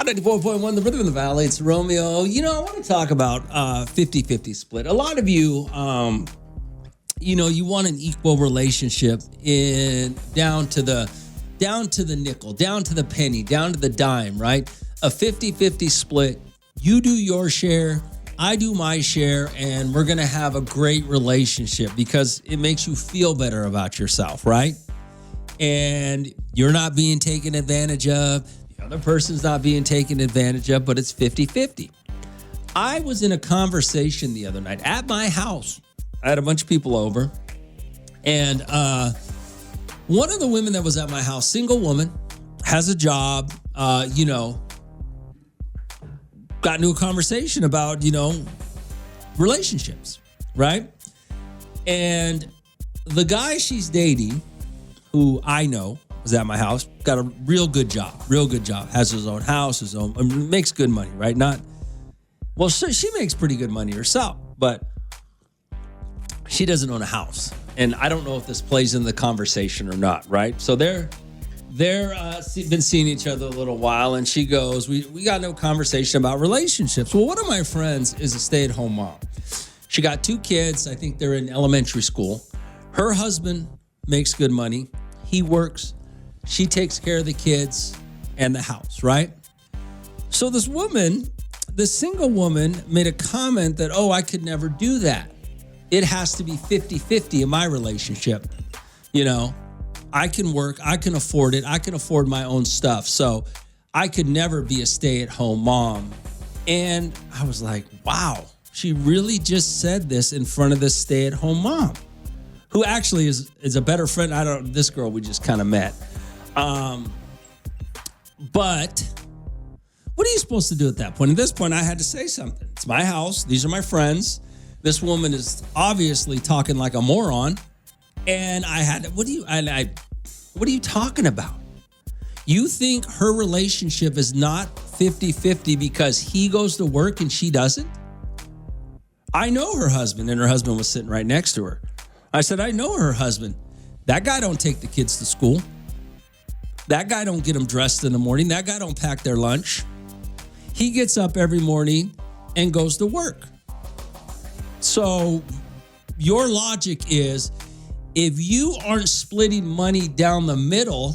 94.1, the Rhythm in the Valley. It's Romeo. I want to talk about 50-50 split. A lot of you, you want an equal relationship down to the nickel, down to the penny, down to the dime, right? A 50-50 split. You do your share, I do my share, and we're going to have a great relationship because it makes you feel better about yourself, right? And you're not being taken advantage of. The other person's not being taken advantage of, but it's 50-50. I was in a conversation the other night at my house. I had a bunch of people over. And one of the women that was at my house, single woman, has a job, got into a conversation about, relationships, right? And the guy she's dating, who I know was at my house, got a real good job, has his own house, makes good money, right? She makes pretty good money herself, but she doesn't own a house. And I don't know if this plays in the conversation or not, right? So they're been seeing each other a little while, and she goes, we got no conversation about relationships. Well, one of my friends is a stay-at-home mom. She got 2 kids. I think they're in elementary school. Her husband makes good money. He works. She takes care of the kids and the house, right? So this single woman made a comment that, I could never do that. It has to be 50-50 in my relationship. I can work, I can afford it, I can afford my own stuff. So I could never be a stay-at-home mom. And I was like, wow, she really just said this in front of this stay-at-home mom, who actually is a better friend. This girl we just kind of met. But what are you supposed to do at that point? At this point, I had to say something. It's my house. These are my friends. This woman is obviously talking like a moron. And I had to, what are you talking about? You think her relationship is not 50-50 because he goes to work and she doesn't? I know her husband, and her husband was sitting right next to her. I said, I know her husband. That guy don't take the kids to school. That guy don't get them dressed in the morning. That guy don't pack their lunch. He gets up every morning and goes to work. So your logic is, if you aren't splitting money down the middle,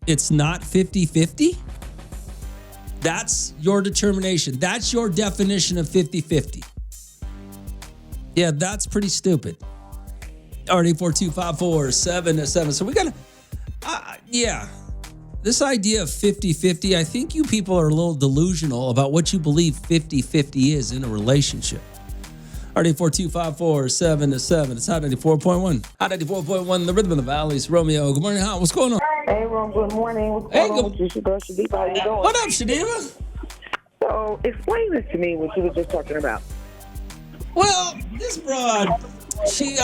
it's not 50-50? That's your determination. That's your definition of 50-50. Yeah, that's pretty stupid. Already 4254777. So we got to, this idea of 50-50, I think you people are a little delusional about what you believe 50-50 is in a relationship. Already 4254777. It's Hot 94.1. Hot 94.1, the Rhythm of the Valley's Romeo. Good morning, Hot. What's going on? Hey, Ron. Good morning. What's going on with you, Shadiva? How you doing? What up, Shadiva? So, explain this to me, what you were just talking about. Well, this broad, she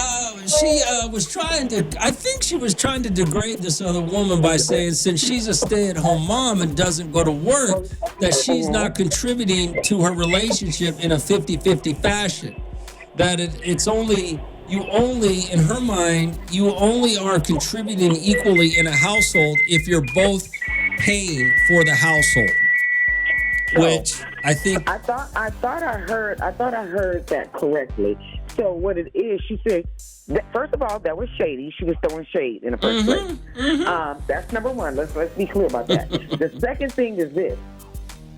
was trying to, I think she was trying to degrade this other woman by saying, since she's a stay-at-home mom and doesn't go to work, that she's not contributing to her relationship in a 50-50 fashion. That it's only, in her mind, you only are contributing equally in a household if you're both paying for the household. Which I think I thought I heard that correctly. So what it is, she said, first of all, that was shady. She was throwing shade in the first place. Mm-hmm. That's number one. Let's be clear about that. The second thing is this.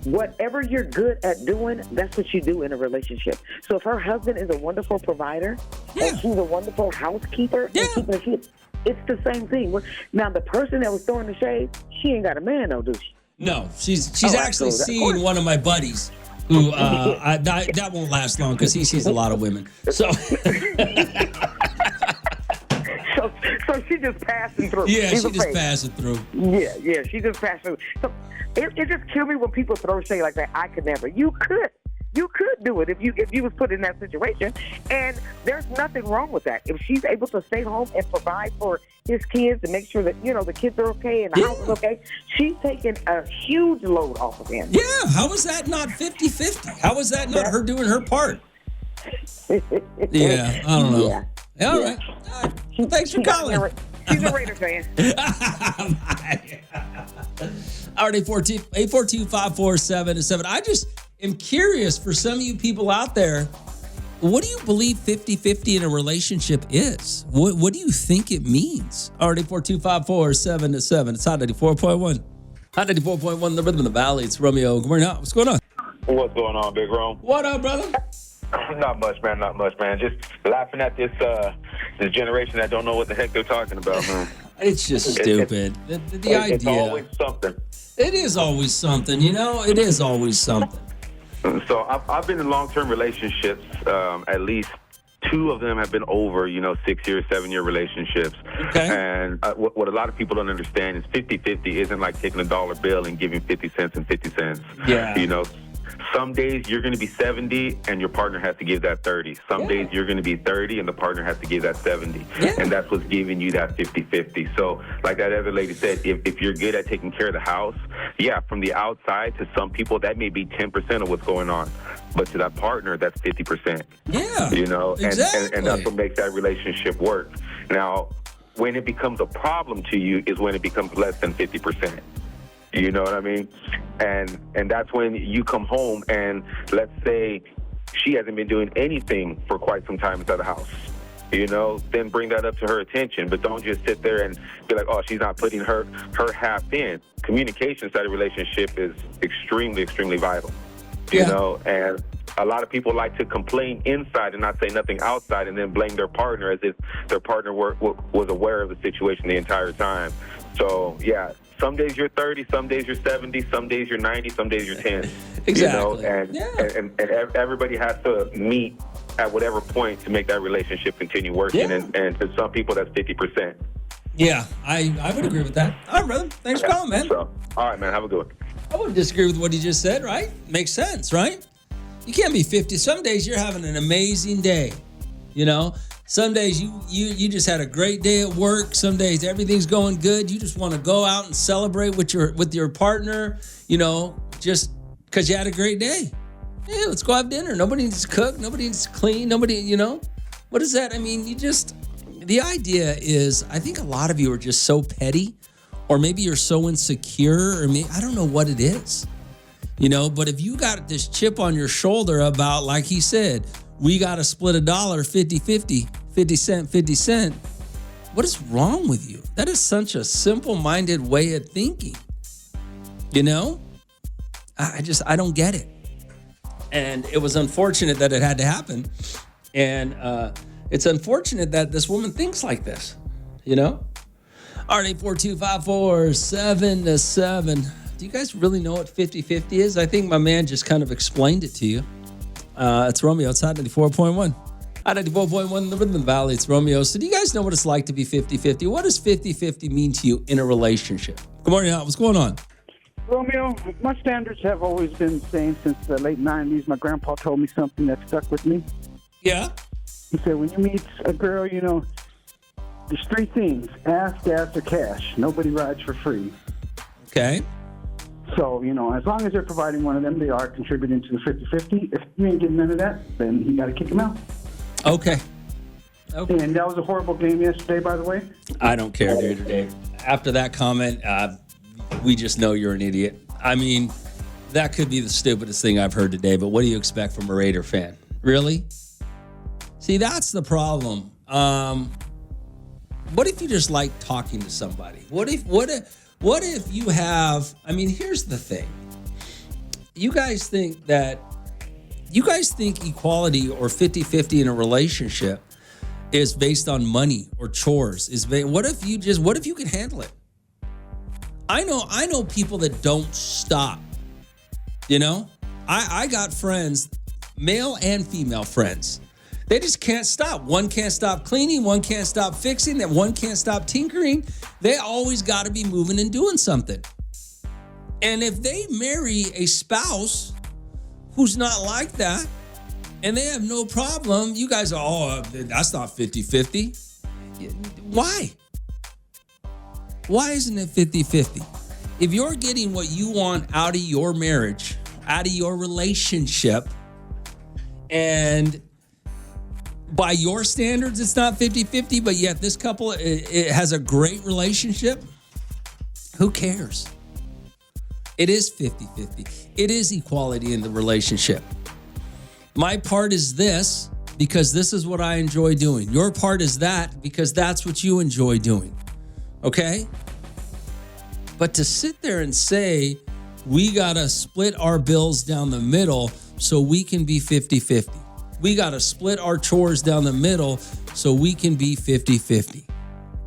Whatever you're good at doing, that's what you do in a relationship. So if her husband is a wonderful provider and she's a wonderful housekeeper and keeping the kids, it's the same thing. Now, the person that was throwing the shade, she ain't got a man, though, do she? No, she's actually seeing one of my buddies who that won't last long because he sees a lot of women. So so she just passing through. Yeah, she just passing through. Yeah, she just passing through. So it just kills me when people throw shade like that. I could never. You could do it if you was put in that situation, and there's nothing wrong with that. If she's able to stay home and provide for his kids and make sure that the kids are okay and the house is okay, she's taking a huge load off of him. Yeah, how is that not 50-50? How is that not her doing her part? Yeah, I don't know. Yeah. All right. Thanks for calling. She's a Raider fan. All right, 842-547-7. I just am curious for some of you people out there, what do you believe 50-50 in a relationship is? What do you think it means? All right, 842-547-7. It's Hot 94.1. Hot 94.1, the rhythm of the valley. It's Romeo. Good morning. What's going on? What's going on, Big Rome? What up, brother? Not much, man. Not much, man. Just laughing at this generation that don't know what the heck they're talking about, man. It's just stupid. The idea. It's always something. It is always something, you know? It is always something. So I've been in long-term relationships. At least 2 of them have been over, 6-year, 7-year relationships. Okay. And what a lot of people don't understand is 50-50 isn't like taking a dollar bill and giving 50 cents and 50 cents. Yeah. Some days you're going to be 70 and your partner has to give that 30. Some days you're going to be 30 and the partner has to give that 70. Yeah. And that's what's giving you that 50-50. So like that other lady said, if you're good at taking care of the house, from the outside to some people, that may be 10% of what's going on. But to that partner, that's 50%. Yeah. Exactly. And that's what makes that relationship work. Now, when it becomes a problem to you is when it becomes less than 50%. You know what I mean? And that's when you come home and let's say she hasn't been doing anything for quite some time inside the house. Then bring that up to her attention. But don't just sit there and be like, oh, she's not putting her half in. Communication inside a relationship is extremely, extremely vital. And a lot of people like to complain inside and not say nothing outside and then blame their partner as if their partner was aware of the situation the entire time. So, some days you're 30, some days you're 70, some days you're 90, some days you're 10. Exactly. And everybody has to meet at whatever point to make that relationship continue working. Yeah. And to some people, that's 50%. Yeah, I would agree with that. All right, brother. Thanks for calling, man. So, all right, man. Have a good one. I wouldn't disagree with what he just said, right? Makes sense, right? You can't be 50. Some days you're having an amazing day, Some days you just had a great day at work. Some days everything's going good. You just want to go out and celebrate with your partner, just because you had a great day. Yeah, let's go have dinner. Nobody needs to cook. Nobody needs to clean. Nobody, What is that? I mean, the idea is, I think a lot of you are just so petty, or maybe you're so insecure, or maybe, I don't know what it is, but if you got this chip on your shoulder about, like he said, we got to split $1, 50-50, 50 cent, 50 cent. What is wrong with you? That is such a simple-minded way of thinking. I don't get it. And it was unfortunate that it had to happen. And it's unfortunate that this woman thinks like this, All right, 842-547-7. Do you guys really know what 50-50 is? I think my man just kind of explained it to you. It's Romeo. It's Hot 94.1. Hot 94.1, the Rhythm Valley. It's Romeo. So do you guys know what it's like to be 50-50? What does 50-50 mean to you in a relationship? Good morning, Hot. What's going on? Romeo, my standards have always been the same since the late 90s. My grandpa told me something that stuck with me. Yeah? He said, when you meet a girl, there's 3 things: ass, gas, or cash. Nobody rides for free. Okay. So, as long as they're providing one of them, they are contributing to the 50-50. If you ain't getting none of that, then you got to kick them out. Okay. And that was a horrible game yesterday, by the way. I don't care, dude. After that comment, we just know you're an idiot. I mean, that could be the stupidest thing I've heard today, but what do you expect from a Raider fan? Really? See, that's the problem. What if you just like talking to somebody? What if you have, here's the thing. You guys think equality or 50-50 in a relationship is based on money or chores. What if you can handle it? I know people that don't stop. I got friends, male and female friends. They just can't stop. One can't stop cleaning, one can't stop fixing, and one can't stop tinkering. They always got to be moving and doing something. And if they marry a spouse who's not like that, and they have no problem, you guys are, that's not 50-50. Why? Why isn't it 50-50? If you're getting what you want out of your marriage, out of your relationship, and by your standards, it's not 50-50, but yet this couple it has a great relationship, who cares? It is 50-50. It is equality in the relationship. My part is this because this is what I enjoy doing. Your part is that because that's what you enjoy doing. Okay? But to sit there and say, we got to split our bills down the middle so we can be 50-50. We got to split our chores down the middle so we can be 50-50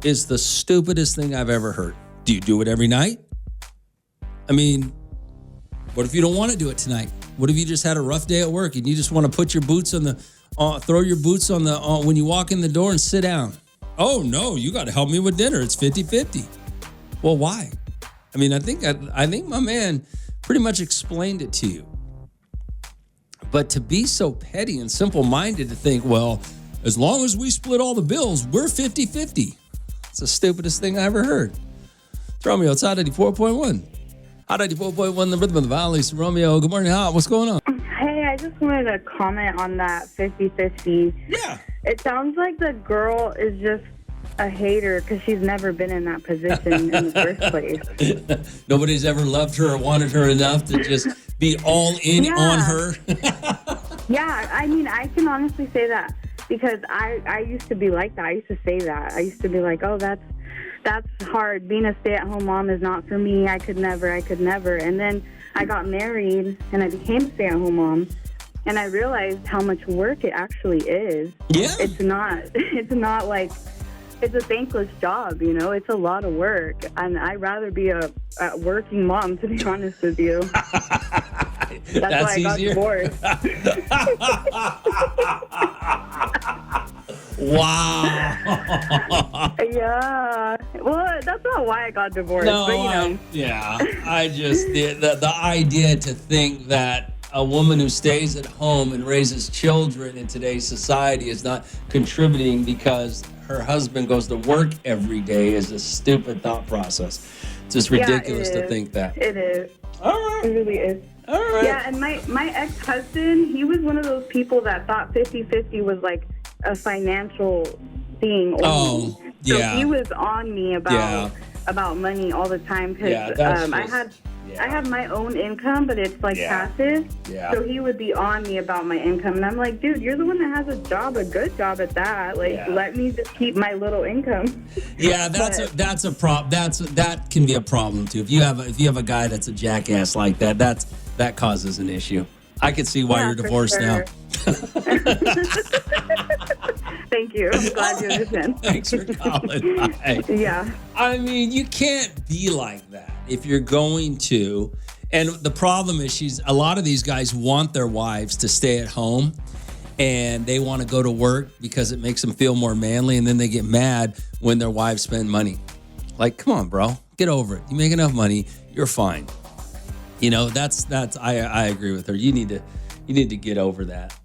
is the stupidest thing I've ever heard. Do you do it every night? I mean, what if you don't want to do it tonight? What if you just had a rough day at work and you just want to put your boots on the, throw your boots on the, when you walk in the door and sit down? Oh no, you got to help me with dinner. It's 50-50. Well, why? I mean, I think my man pretty much explained it to you. But to be so petty and simple-minded to think, well, as long as we split all the bills, we're 50-50. It's the stupidest thing I ever heard. It's Romeo. It's Hot 84.1. Hot 84.1, the rhythm of the valley. It's Romeo. Good morning, Hot. What's going on? Hey, I just wanted to comment on that 50-50. Yeah. It sounds like the girl is just a hater because she's never been in that position in the first place. Nobody's ever loved her or wanted her enough to just be all in on her. Yeah, I mean, I can honestly say that because I used to be like that. I used to say that. I used to be like, oh, that's hard. Being a stay-at-home mom is not for me. I could never. And then I got married and I became a stay-at-home mom. And I realized how much work it actually is. Yeah. It's not like, it's a thankless job, you know? It's a lot of work. And I'd rather be a working mom, to be honest with you. That's why I got divorced. Wow. Yeah. Well, that's not why I got divorced, No, but you know. I just, the idea to think that a woman who stays at home and raises children in today's society is not contributing because her husband goes to work every day is a stupid thought process. It's just ridiculous to think that. It is. All right. It really is. All right. Yeah, and my ex-husband, he was one of those people that thought 50-50 was like a financial thing. Oh, so yeah. he was on me about money all the time because I have my own income, but it's like passive. Yeah. So he would be on me about my income, and I'm like, dude, you're the one that has a good job at that. Like, let me just keep my little income. Yeah, that's a problem. That can be a problem too. If you have a guy that's a jackass like that, that causes an issue. I can see why you're divorced now. Thank you. I'm glad you understand. Thanks for calling. Bye. Yeah. I mean, you can't be like that if you're going to. And the problem is a lot of these guys want their wives to stay at home and they want to go to work because it makes them feel more manly, and then they get mad when their wives spend money. Like, come on, bro, get over it. You make enough money, you're fine. You know, that's I agree with her. You need to get over that.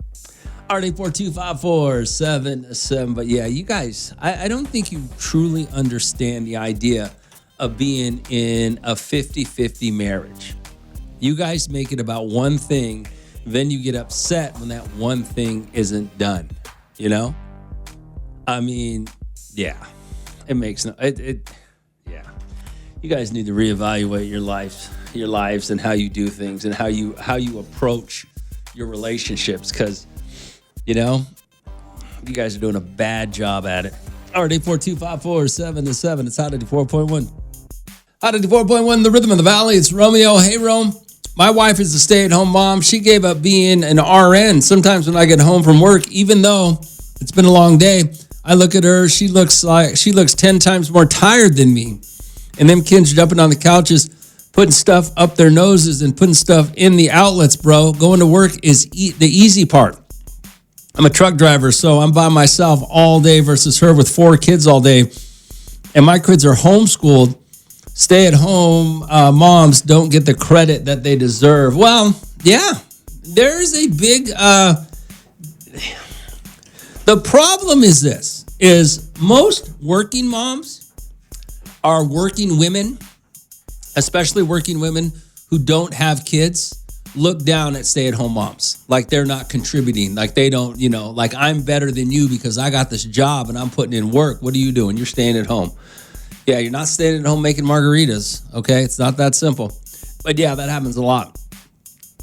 R8425477. But yeah, you guys, I don't think you truly understand the idea of being in a 50-50 marriage. You guys make it about one thing, then you get upset when that one thing isn't done. You know? I mean, yeah. It makes no yeah. You guys need to reevaluate your lives and how you do things and how you approach your relationships, because you know, you guys are doing a bad job at it. All right, 8425477. It's Hot 84.1. Hot 84.1, the rhythm of the valley. It's Romeo. Hey, Rome. My wife is a stay-at-home mom. She gave up being an RN. Sometimes when I get home from work, even though it's been a long day, I look at her. She looks 10 times more tired than me. And them kids jumping on the couches, putting stuff up their noses and putting stuff in the outlets, bro. Going to work is the easy part. I'm a truck driver, so I'm by myself all day versus her with 4 kids all day. And my kids are homeschooled. Stay-at-home moms don't get the credit that they deserve. Well, yeah, there's a big... the problem is this, is most working moms are working women, especially working women who don't have kids, look down at stay-at-home moms like they're not contributing, like they don't, you know, like I'm better than you because I got this job and I'm putting in work. What are you doing? You're staying at home. Yeah, you're not staying at home making margaritas, okay? It's not that simple. But yeah, that happens a lot.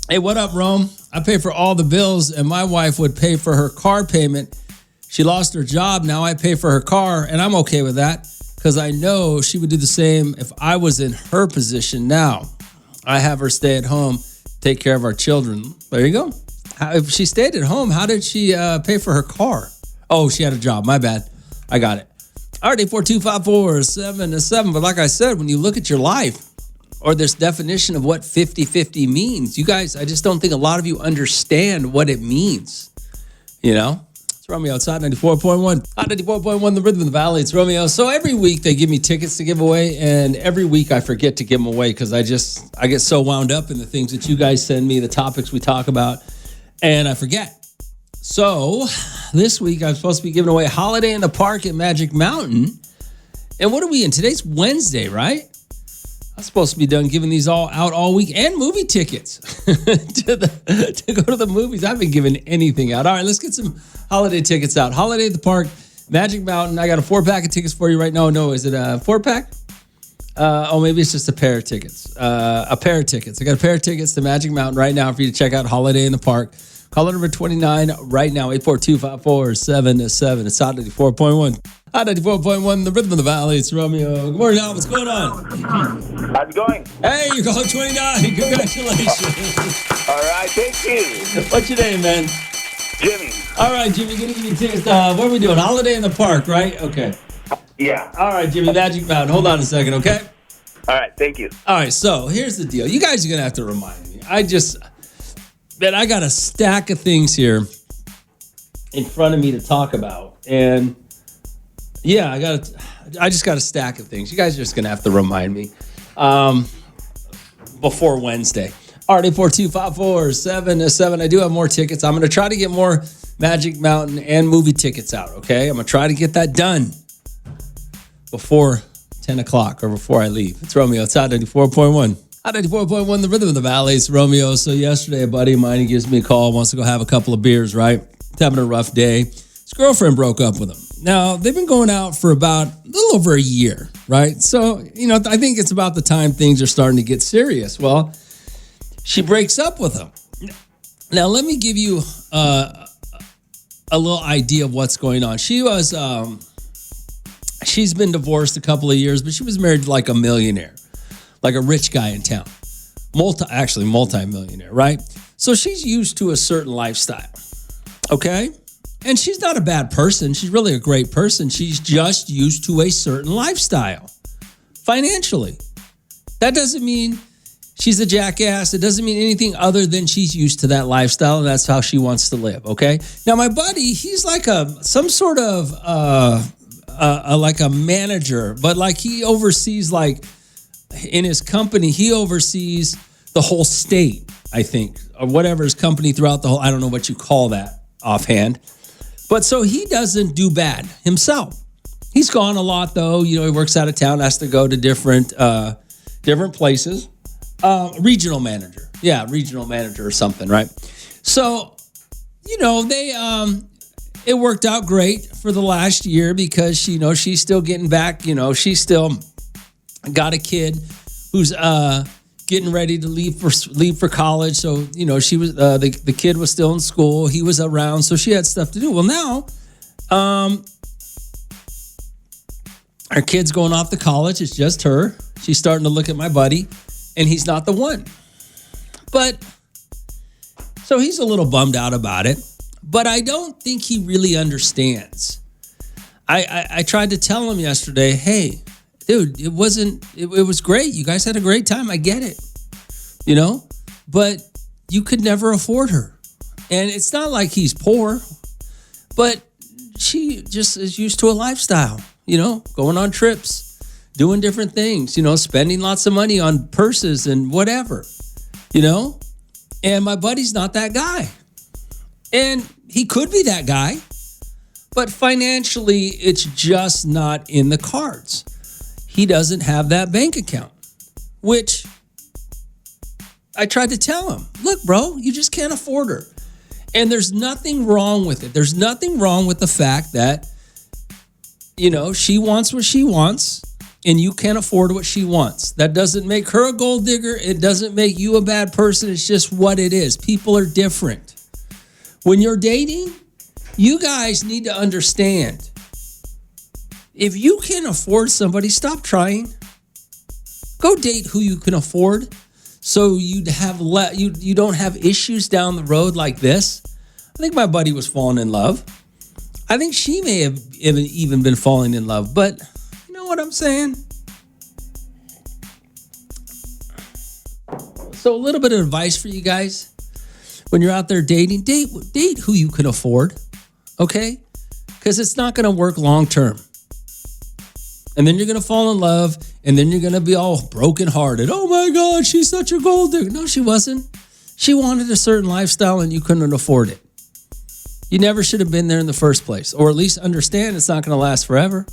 Hey, what up, Rome? I pay for all the bills, and my wife would pay for her car payment. She lost her job. Now I pay for her car, and I'm okay with that because I know she would do the same if I was in her position. Now I have her stay at home, take care of our children. There you go. If she stayed at home, how did she pay for her car? Oh, she had a job. My bad. I got it. All right, 842-547-7. But like I said, when you look at your life or this definition of what 50-50 means, you guys, I just don't think a lot of you understand what it means. You know? It's Romeo outside 94.1. Hot 94.1, the rhythm of the valley. It's Romeo. So every week they give me tickets to give away, and every week I forget to give them away because I get so wound up in the things that you guys send me, the topics we talk about, and I forget. So this week I'm supposed to be giving away a Holiday in the Park at Magic Mountain. And what are we in? Today's Wednesday, right? I'm supposed to be done giving these all out all week, and movie tickets to go to the movies. I haven't given anything out. All right, let's get some holiday tickets out. Holiday at the Park, Magic Mountain. I got a 4-pack of tickets for you right now. No, is it a 4-pack? Maybe it's just a pair of tickets. A pair of tickets. I got a pair of tickets to Magic Mountain right now for you to check out Holiday in the Park. Caller number 29 right now, 842-547-7. It's Hot 94.1. Hot 94.1, the rhythm of the valley. It's Romeo. Good morning, Al. What's going on? How's it going? Hey, you're calling 29. Congratulations. All right, thank you. What's your name, man? Jimmy. All right, Jimmy, gonna give you tickets. What are we doing? Holiday in the Park, right? Okay. Yeah. All right, Jimmy, Magic Mountain. Hold on a second, okay? All right, thank you. All right, so here's the deal. You guys are going to have to remind me. I got a stack of things here in front of me to talk about. And yeah, I just got a stack of things. You guys are just going to have to remind me before Wednesday. All right, 842-547-7. I do have more tickets. I'm going to try to get more Magic Mountain and movie tickets out, okay? I'm going to try to get that done before 10 o'clock or before I leave. It's Romeo. It's Hot 94.1. Hot 94.1, the rhythm of the valley. It's Romeo. So yesterday, a buddy of mine, he gives me a call, wants to go have a couple of beers, right? He's having a rough day. His girlfriend broke up with him. Now, they've been going out for about a little over a year, right? So, I think it's about the time things are starting to get serious. Well, she breaks up with him. Now, let me give you a little idea of what's going on. She's been divorced a couple of years, but she was married to like a millionaire, like a rich guy in town, multi-millionaire, right? So she's used to a certain lifestyle, okay? And she's not a bad person. She's really a great person. She's just used to a certain lifestyle financially. That doesn't mean she's a jackass. It doesn't mean anything other than she's used to that lifestyle, and that's how she wants to live, okay? Now, my buddy, he's like some sort of like a manager, but like he oversees, like in his company, he oversees the whole state, I think, or whatever his company throughout the whole, I don't know what you call that offhand. But so he doesn't do bad himself. He's gone a lot though. He works out of town, has to go to different places. Regional manager. Yeah, regional manager or something, right? So, it worked out great for the last year because she's still getting back. She's still got a kid who's getting ready to leave for college. So she was the kid was still in school. He was around, so she had stuff to do. Well, now her kid's going off to college. It's just her. She's starting to look at my buddy, and he's not the one. But so he's a little bummed out about it. But I don't think he really understands. I tried to tell him yesterday, hey, dude, it was great. You guys had a great time. I get it, but you could never afford her. And it's not like he's poor, but she just is used to a lifestyle, going on trips, doing different things, spending lots of money on purses and whatever, and my buddy's not that guy. And he could be that guy, but financially, it's just not in the cards. He doesn't have that bank account, which I tried to tell him, look, bro, you just can't afford her. And there's nothing wrong with it. There's nothing wrong with the fact that, she wants what she wants, and you can't afford what she wants. That doesn't make her a gold digger. It doesn't make you a bad person. It's just what it is. People are different. When you're dating, you guys need to understand. If you can afford somebody, stop trying. Go date who you can afford, so you'd have you don't have issues down the road like this. I think my buddy was falling in love. I think she may have even been falling in love, but you know what I'm saying? So a little bit of advice for you guys. When you're out there dating, date who you can afford, okay? Because it's not going to work long term. And then you're going to fall in love, and then you're going to be all brokenhearted. Oh my God, she's such a gold digger. No, she wasn't. She wanted a certain lifestyle, and you couldn't afford it. You never should have been there in the first place, or at least understand it's not going to last forever.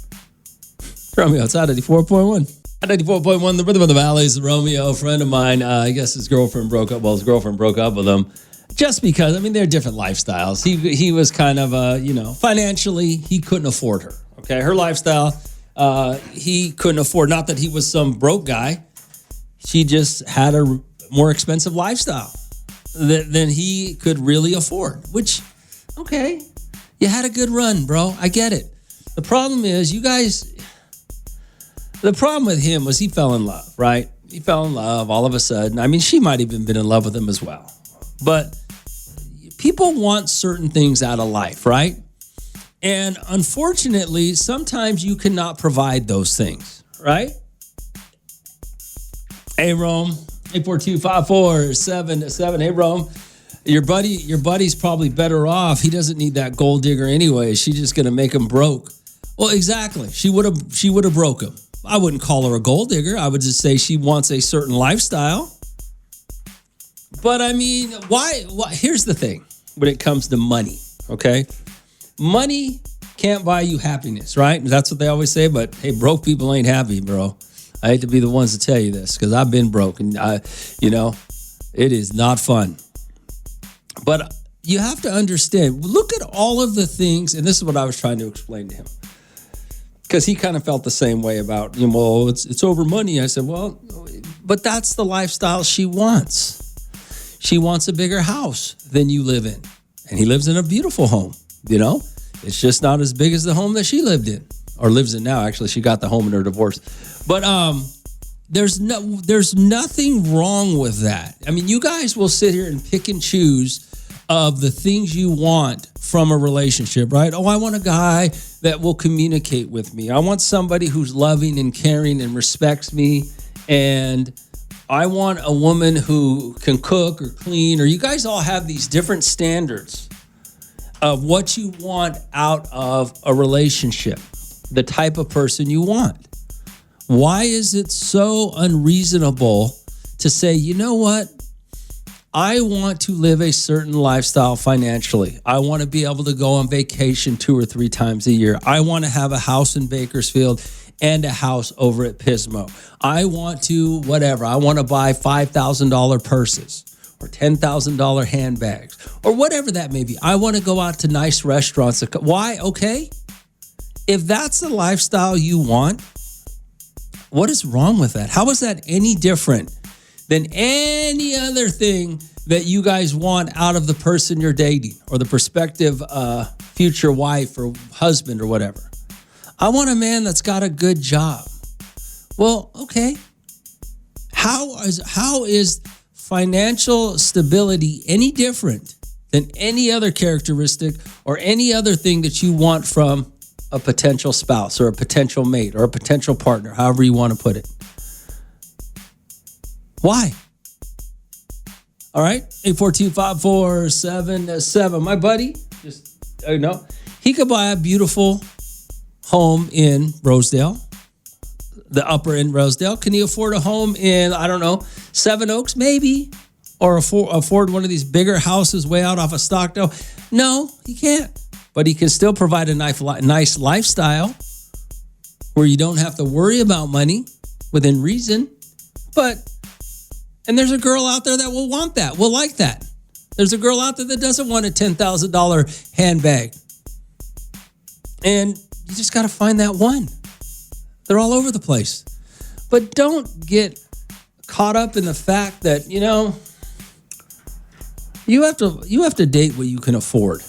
Romeo, it's out at 94.1. At 94.1, the rhythm of the valley is Romeo, a friend of mine. I guess his girlfriend broke up. Well, his girlfriend broke up with him just because, I mean, they're different lifestyles. He was kind of, financially, he couldn't afford her. Okay, her lifestyle, he couldn't afford. Not that he was some broke guy. She just had a more expensive lifestyle than he could really afford, which, okay, you had a good run, bro. I get it. The problem is, the problem with him was he fell in love, right? He fell in love all of a sudden. I mean, she might have even been in love with him as well. But people want certain things out of life, right? And unfortunately, sometimes you cannot provide those things, right? Hey, Rome, 842-5477. Hey, Rome, your buddy's probably better off. He doesn't need that gold digger anyway. She's just going to make him broke. Well, exactly. She would have broke him. I wouldn't call her a gold digger. I would just say she wants a certain lifestyle. But I mean, why? Here's the thing when it comes to money, okay? Money can't buy you happiness, right? That's what they always say, but hey, broke people ain't happy, bro. I hate to be the ones to tell you this because I've been broke and it is not fun. But you have to understand, look at all of the things, and this is what I was trying to explain to him. Because he kind of felt the same way about, well, it's over money. I said, well, but that's the lifestyle she wants. She wants a bigger house than you live in. And he lives in a beautiful home, It's just not as big as the home that she lived in, or lives in now. Actually, she got the home in her divorce. But there's nothing wrong with that. I mean, you guys will sit here and pick and choose of the things you want from a relationship, right? Oh, I want a guy that will communicate with me. I want somebody who's loving and caring and respects me. And I want a woman who can cook or clean, or you guys all have these different standards of what you want out of a relationship, the type of person you want. Why is it so unreasonable to say, you know what? I want to live a certain lifestyle financially. I want to be able to go on vacation 2 or 3 times a year. I want to have a house in Bakersfield and a house over at Pismo. I want to whatever. I want to buy $5,000 purses or $10,000 handbags or whatever that may be. I want to go out to nice restaurants. Why? Okay. If that's the lifestyle you want, what is wrong with that? How is that any different than any other thing that you guys want out of the person you're dating or the prospective future wife or husband or whatever? I want a man that's got a good job. Well, okay. How is financial stability any different than any other characteristic or any other thing that you want from a potential spouse or a potential mate or a potential partner, however you want to put it? Why? All right, 842-5477. My buddy, he could buy a beautiful home in Rosedale, the upper end Rosedale. Can he afford a home in, I don't know, Seven Oaks maybe? Or afford one of these bigger houses way out off of Stockdale? No, he can't. But he can still provide a nice lifestyle where you don't have to worry about money within reason. And there's a girl out there that will want that, will like that. There's a girl out there that doesn't want a $10,000 handbag. And you just got to find that one. They're all over the place. But don't get caught up in the fact that, you have to date what you can afford.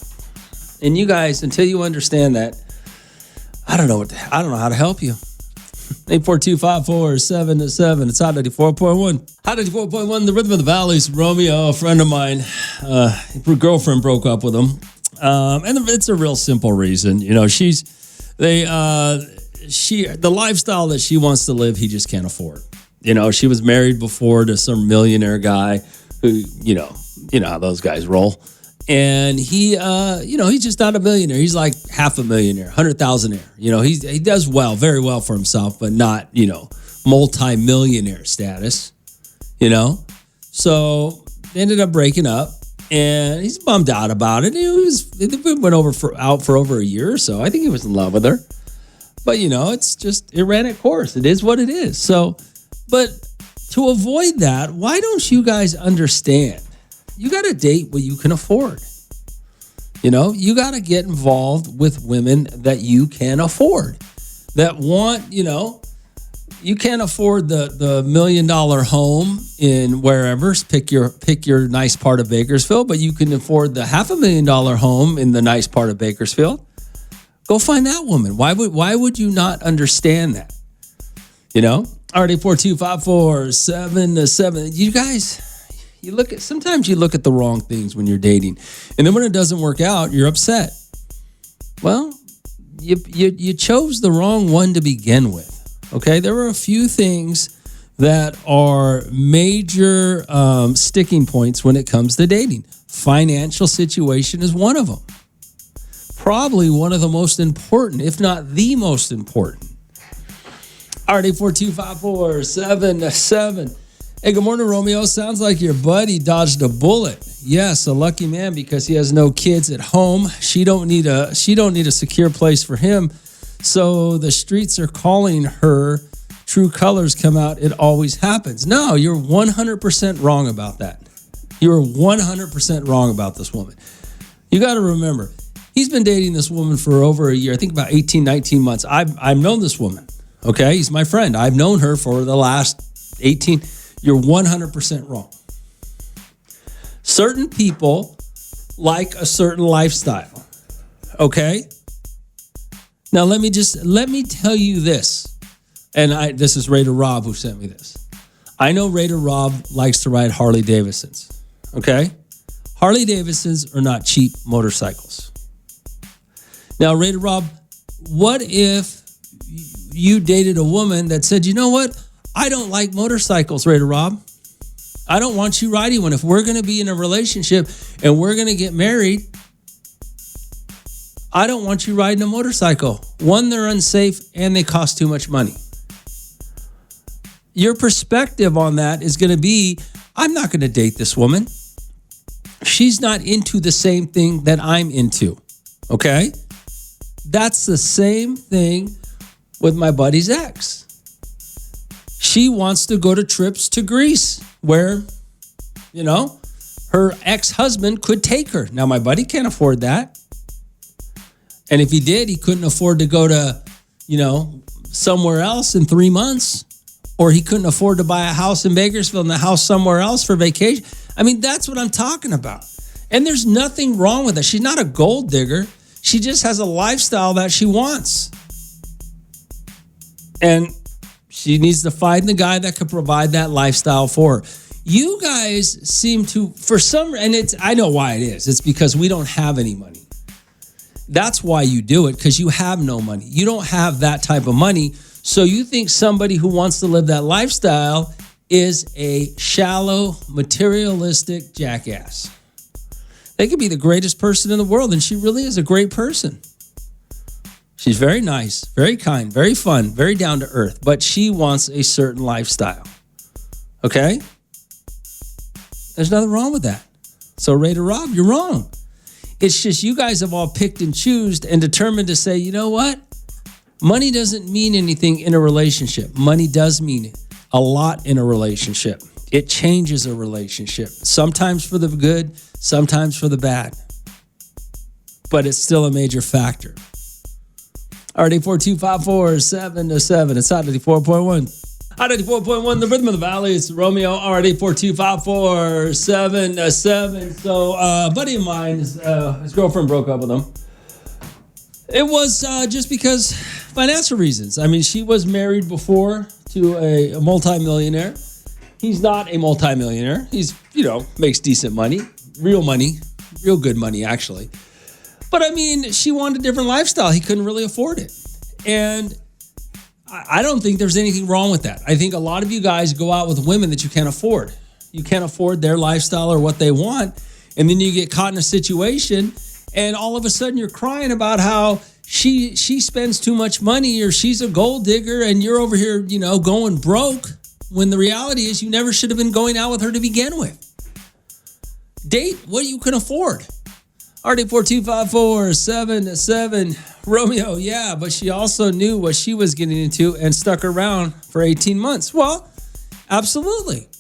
And you guys, until you understand that, I don't know how to help you. 842-547-7. It's Hot 94.1. Hot 94.1, the rhythm of the valleys. Romeo, a friend of mine, her girlfriend broke up with him. And it's a real simple reason. The lifestyle that she wants to live, he just can't afford. She was married before to some millionaire guy who, you know how those guys roll. And he, he's just not a millionaire. He's like half a millionaire, 100,000-aire. He does well, very well for himself, but not, multi-millionaire status, So they ended up breaking up, and he's bummed out about it. It went out for over a year or so. I think he was in love with her. But, it ran its course. It is what it is. So, but to avoid that, why don't you guys understand? You got to date what you can afford. You got to get involved with women that you can afford, that want, you can't afford the $1 million home in wherever, pick your nice part of Bakersfield, but you can afford the $500,000 home in the nice part of Bakersfield. Go find that woman. Why would you not understand that? Already 42547. You guys, sometimes you look at the wrong things when you're dating. And then when it doesn't work out, you're upset. Well, you chose the wrong one to begin with. Okay? There are a few things that are major sticking points when it comes to dating. Financial situation is one of them. Probably one of the most important, if not the most important. Already 42547. Hey, good morning, Romeo. Sounds like your buddy dodged a bullet. Yes, a lucky man because he has no kids at home. She don't need a secure place for him. So the streets are calling her. True colors come out. It always happens. No, you're 100% wrong about that. You're 100% wrong about this woman. You got to remember, he's been dating this woman for over a year. I think about 18, 19 months. I've known this woman. Okay, he's my friend. I've known her for the last 18. You're 100% wrong. Certain people like a certain lifestyle. Okay? Now let me tell you this. And this is Raider Rob who sent me this. I know Raider Rob likes to ride Harley Davidsons. Okay? Harley Davidsons are not cheap motorcycles. Now, Raider Rob, what if you dated a woman that said, you know what? I don't like motorcycles, Raider Rob. I don't want you riding one. If we're going to be in a relationship and we're going to get married, I don't want you riding a motorcycle. One, they're unsafe and they cost too much money. Your perspective on that is going to be, I'm not going to date this woman. She's not into the same thing that I'm into. Okay? That's the same thing with my buddy's ex. She wants to go to trips to Greece where, her ex-husband could take her. Now, my buddy can't afford that. And if he did, he couldn't afford to go to, somewhere else in 3 months. Or he couldn't afford to buy a house in Bakersfield and a house somewhere else for vacation. I mean, that's what I'm talking about. And there's nothing wrong with it. She's not a gold digger. She just has a lifestyle that she wants. And she needs to find the guy that could provide that lifestyle for her. You guys seem to, I know why it is. It's because we don't have any money. That's why you do it, because you have no money. You don't have that type of money. So you think somebody who wants to live that lifestyle is a shallow, materialistic jackass. They could be the greatest person in the world, and she really is a great person. She's very nice, very kind, very fun, very down to earth, but she wants a certain lifestyle. Okay? There's nothing wrong with that. So, Raider Rob, you're wrong. It's just you guys have all picked and choosed and determined to say, you know what? Money doesn't mean anything in a relationship. Money does mean a lot in a relationship. It changes a relationship, sometimes for the good, sometimes for the bad. But it's still a major factor. All right, 842-547-7. It's Hot 94.1. Hot 94.1, the rhythm of the valley. It's Romeo. All right, 842-547-7. So a buddy of mine, his girlfriend broke up with him. It was just because financial reasons. I mean, she was married before to a multimillionaire. He's not a multimillionaire. He's, makes decent money, real good money, actually. But I mean, she wanted a different lifestyle. He couldn't really afford it. And I don't think there's anything wrong with that. I think a lot of you guys go out with women that you can't afford. You can't afford their lifestyle or what they want. And then you get caught in a situation and all of a sudden you're crying about how she spends too much money or she's a gold digger and you're over here, going broke. When the reality is you never should have been going out with her to begin with. Date what you can afford. RD42547-7. Romeo, yeah, but she also knew what she was getting into and stuck around for 18 months. Well, absolutely.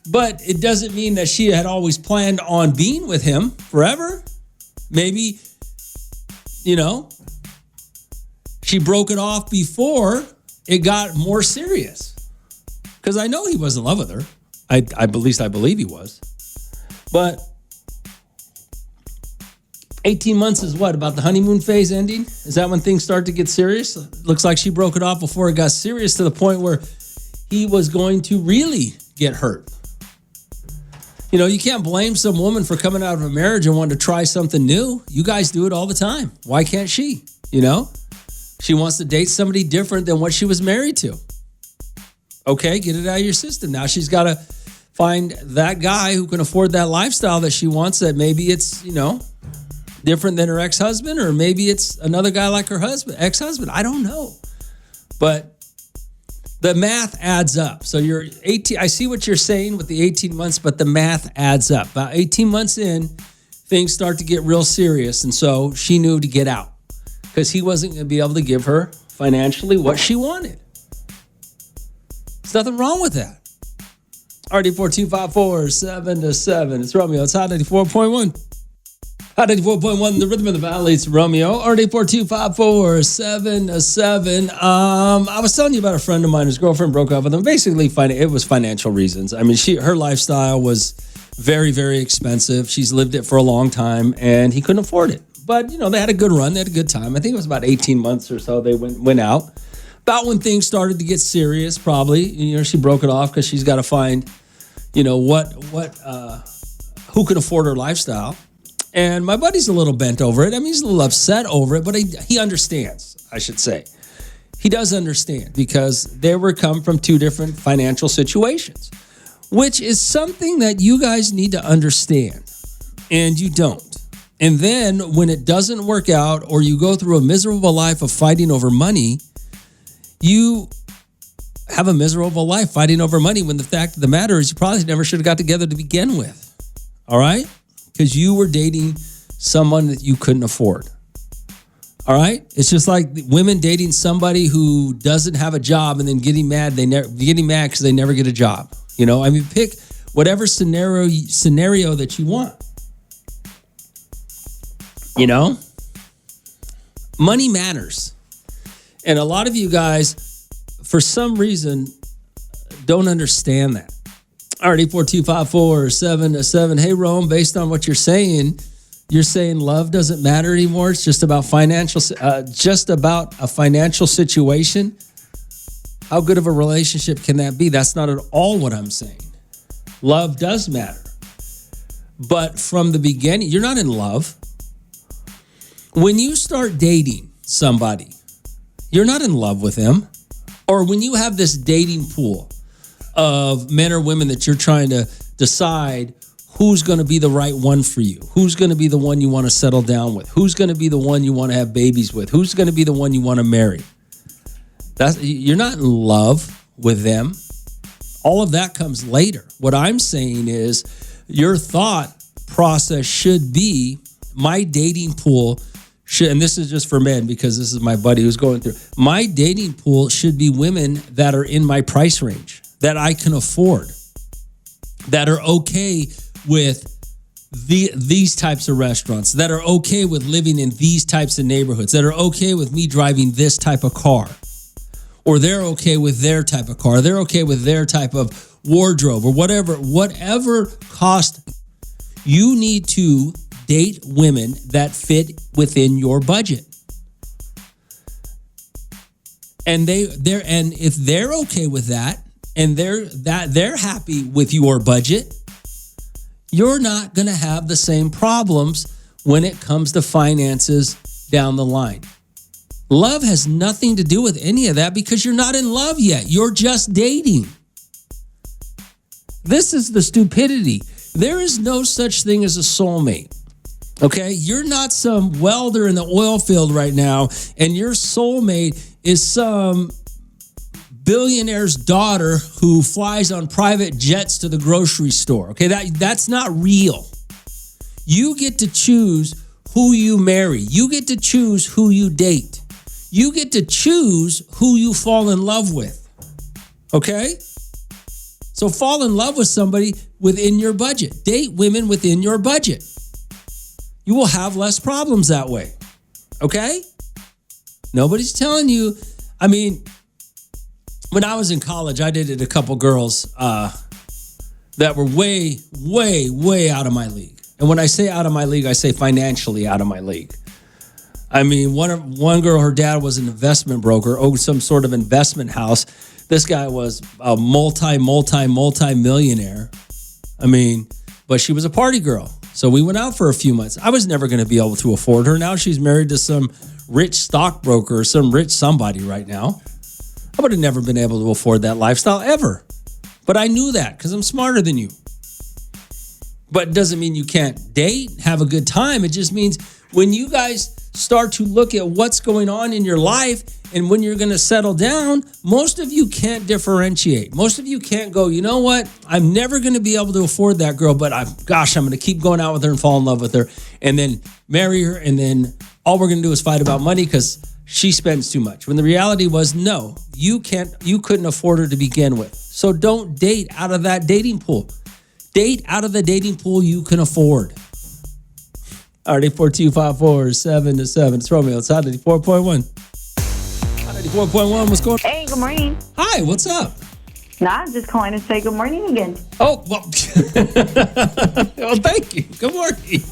But it doesn't mean that she had always planned on being with him forever. Maybe, she broke it off before it got more serious. Because I know he was in love with her. At least I believe he was. But 18 months is what? About the honeymoon phase ending? Is that when things start to get serious? Looks like she broke it off before it got serious to the point where he was going to really get hurt. You can't blame some woman for coming out of a marriage and wanting to try something new. You guys do it all the time. Why can't she? She wants to date somebody different than what she was married to. Okay, get it out of your system. Now she's got to find that guy who can afford that lifestyle that she wants, that maybe it's, different than her ex-husband, or maybe it's another guy like her ex-husband. I don't know. But the math adds up. So you're 18. I see what you're saying with the 18 months, but the math adds up. About 18 months in, things start to get real serious. And so she knew to get out because he wasn't going to be able to give her financially what she wanted. There's nothing wrong with that. RD42547-7. It's Romeo. It's Hot 94.1. Hot 94.1, the rhythm of the valley. It's Romeo. RD42547-7. I was telling you about a friend of mine whose girlfriend broke up with him. Basically, it was financial reasons. I mean, her lifestyle was very, very expensive. She's lived it for a long time, and he couldn't afford it. But, they had a good run. They had a good time. I think it was about 18 months or so they went out. About when things started to get serious, probably. She broke it off because she's got to find, who can afford her lifestyle. And my buddy's a little bent over it. I mean, he's a little upset over it, but he understands, I should say. He does understand because they were come from two different financial situations, which is something that you guys need to understand, and you don't. And then when it doesn't work out or you go through a miserable life of fighting over money, you have a miserable life fighting over money when the fact of the matter is you probably never should have got together to begin with. All right? Because you were dating someone that you couldn't afford. All right? It's just like women dating somebody who doesn't have a job and then getting mad because they never get a job. Pick whatever scenario that you want. Money matters. And a lot of you guys, for some reason, don't understand that. RD42547-7. Hey, Rome, based on what you're saying love doesn't matter anymore. It's just about a financial situation. How good of a relationship can that be? That's not at all what I'm saying. Love does matter. But from the beginning, you're not in love. When you start dating somebody, you're not in love with them. Or when you have this dating pool of men or women that you're trying to decide who's going to be the right one for you, who's going to be the one you want to settle down with, who's going to be the one you want to have babies with, who's going to be the one you want to marry. You're not in love with them. All of that comes later. What I'm saying is your thought process should be my dating pool and this is just for men because this is my buddy who's going through. My dating pool should be women that are in my price range, that I can afford, that are okay with these types of restaurants, that are okay with living in these types of neighborhoods, that are okay with me driving this type of car, or they're okay with their type of car, they're okay with their type of wardrobe, or whatever cost. You need to date women that fit within your budget. And if they're okay with that, and they're happy with your budget, you're not going to have the same problems when it comes to finances down the line. Love has nothing to do with any of that because you're not in love yet. You're just dating. This is the stupidity. There is no such thing as a soulmate. Okay? You're not some welder in the oil field right now, and your soulmate is some billionaire's daughter who flies on private jets to the grocery store. Okay? That's not real. You get to choose who you marry. You get to choose who you date. You get to choose who you fall in love with. Okay? So fall in love with somebody within your budget. Date women within your budget. You will have less problems that way. Okay? Nobody's telling you. I mean, when I was in college, I dated a couple girls that were way, way, way out of my league. And when I say out of my league, I say financially out of my league. I mean, one girl, her dad was an investment broker, owned some sort of investment house. This guy was a multi-millionaire. I mean, but she was a party girl. So we went out for a few months. I was never going to be able to afford her. Now she's married to some rich stockbroker or some rich somebody right now. I would have never been able to afford that lifestyle ever. But I knew that because I'm smarter than you. But it doesn't mean you can't date, have a good time. It just means when you guys start to look at what's going on in your life and when you're going to settle down, most of you can't differentiate. Most of you can't go, you know what? I'm never going to be able to afford that girl, but I'm going to keep going out with her and fall in love with her and then marry her. And then all we're going to do is fight about money because she spends too much. When the reality was, no, you couldn't afford her to begin with. So don't date out of that dating pool. Date out of the dating pool you can afford. All right, 842-547-7. It's Romeo. It's Hot 94.1. Hot 94.1, what's going on? Hey, good morning. Hi, what's up? Nah, I'm just calling to say good morning again. Oh, well, well, thank you. Good morning.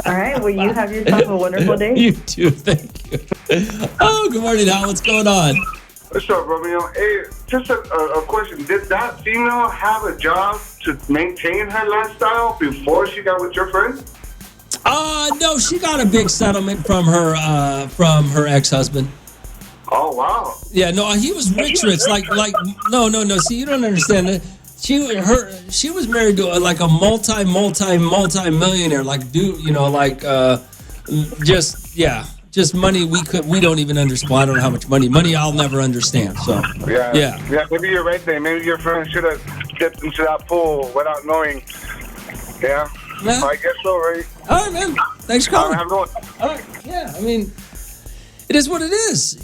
All right, well, you have yourself a wonderful day. You too, thank you. Oh, good morning, Al. What's going on? What's up, Romeo? Hey, just a question. Did that female have a job to maintain her lifestyle before she got with your friend? No, she got a big settlement from her ex-husband. Oh, wow. Yeah, no, he was rich. No. See, you don't understand that. She was married to a multi-millionaire, just money we don't even understand. Well, I don't know how much money I'll never understand. So yeah. Maybe you're right there. Maybe your friend should have dipped into that pool without knowing. Yeah. Yeah. I guess so, right? All right, man. Thanks for calling. Have a good one. All right. Yeah, I mean, it is what it is.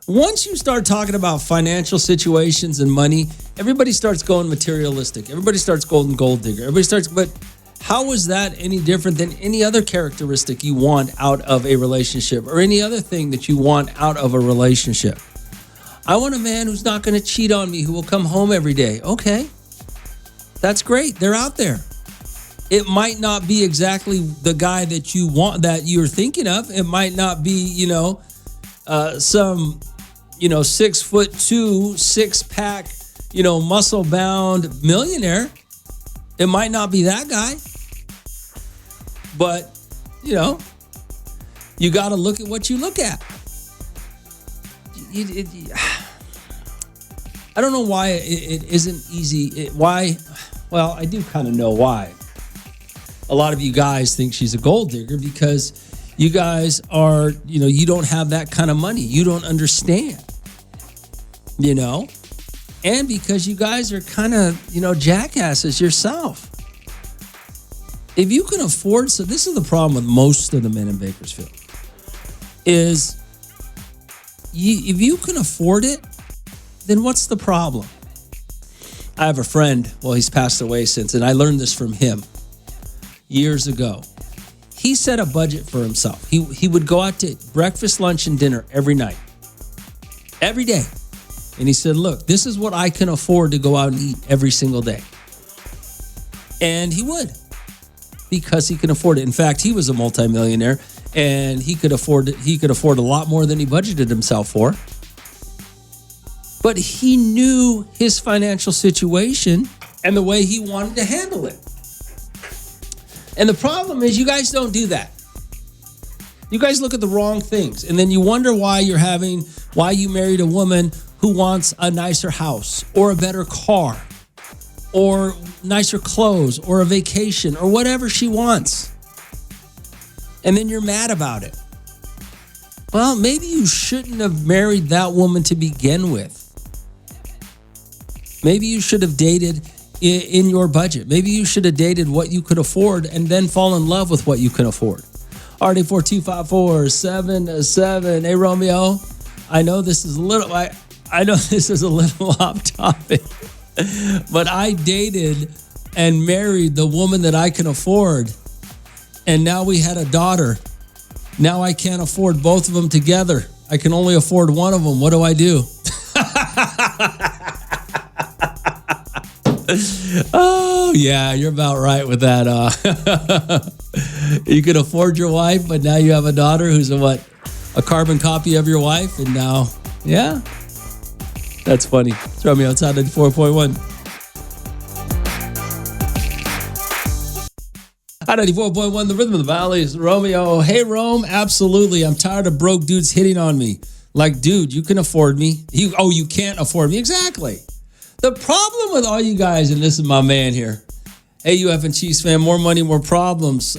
Once you start talking about financial situations and money, everybody starts going materialistic. Everybody starts gold digger. But how is that any different than any other characteristic you want out of a relationship or any other thing that you want out of a relationship? I want a man who's not going to cheat on me, who will come home every day. Okay. That's great. They're out there. It might not be exactly the guy that you want, that you're thinking of. It might not be, some, 6'2", 6-pack, muscle-bound millionaire. It might not be that guy. But, you got to look at what you look at. I don't know why it isn't easy. Why? Well, I do kind of know why. A lot of you guys think she's a gold digger because you guys are, you don't have that kind of money. You don't understand, and because you guys are kind of, jackasses yourself. If you can afford, so this is the problem with most of the men in Bakersfield, is if you can afford it, then what's the problem? I have a friend, well, he's passed away since, and I learned this from him years ago. He set a budget for himself. He would go out to breakfast, lunch, and dinner every night, every day. And he said, look, this is what I can afford to go out and eat every single day. And he would, because he can afford it. In fact, he was a multimillionaire, and he could afford a lot more than he budgeted himself for. But he knew his financial situation and the way he wanted to handle it. And the problem is, you guys don't do that. You guys look at the wrong things, and then you wonder why you married a woman who wants a nicer house or a better car or nicer clothes or a vacation or whatever she wants. And then you're mad about it. Well, maybe you shouldn't have married that woman to begin with. Maybe you should have dated in your budget. Maybe you should have dated what you could afford and then fall in love with what you can afford. RD425477. Hey, Romeo, I know this is a little off topic, but I dated and married the woman that I can afford, and now we had a daughter. Now I can't afford both of them together. I can only afford one of them. What do I do? Oh, yeah, you're about right with that. You can afford your wife, but now you have a daughter who's a carbon copy of your wife, and now, yeah, that's funny. Throw me outside 94.1. 94.1, the rhythm of the valleys. Romeo, hey, Rome, absolutely. I'm tired of broke dudes hitting on me. Like, dude, you can afford me. You can't afford me. Exactly. The problem with all you guys, and this is my man here. Hey, UF and Chiefs fan, more money, more problems.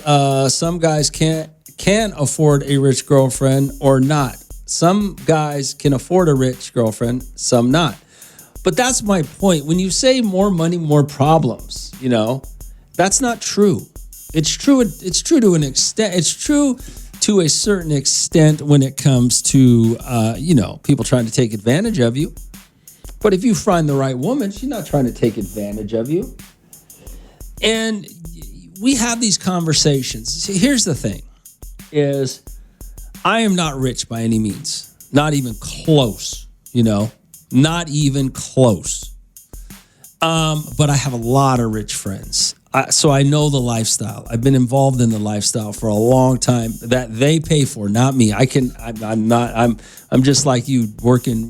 Some guys can afford a rich girlfriend or not. Some guys can afford a rich girlfriend, some not. But that's my point. When you say more money, more problems, that's not true. It's true to an extent. It's true to a certain extent when it comes to, people trying to take advantage of you. But if you find the right woman, she's not trying to take advantage of you. And we have these conversations. See, here's the thing, is I am not rich by any means. Not even close, not even close. But I have a lot of rich friends. So I know the lifestyle. I've been involved in the lifestyle for a long time that they pay for, not me. I'm just like you, working,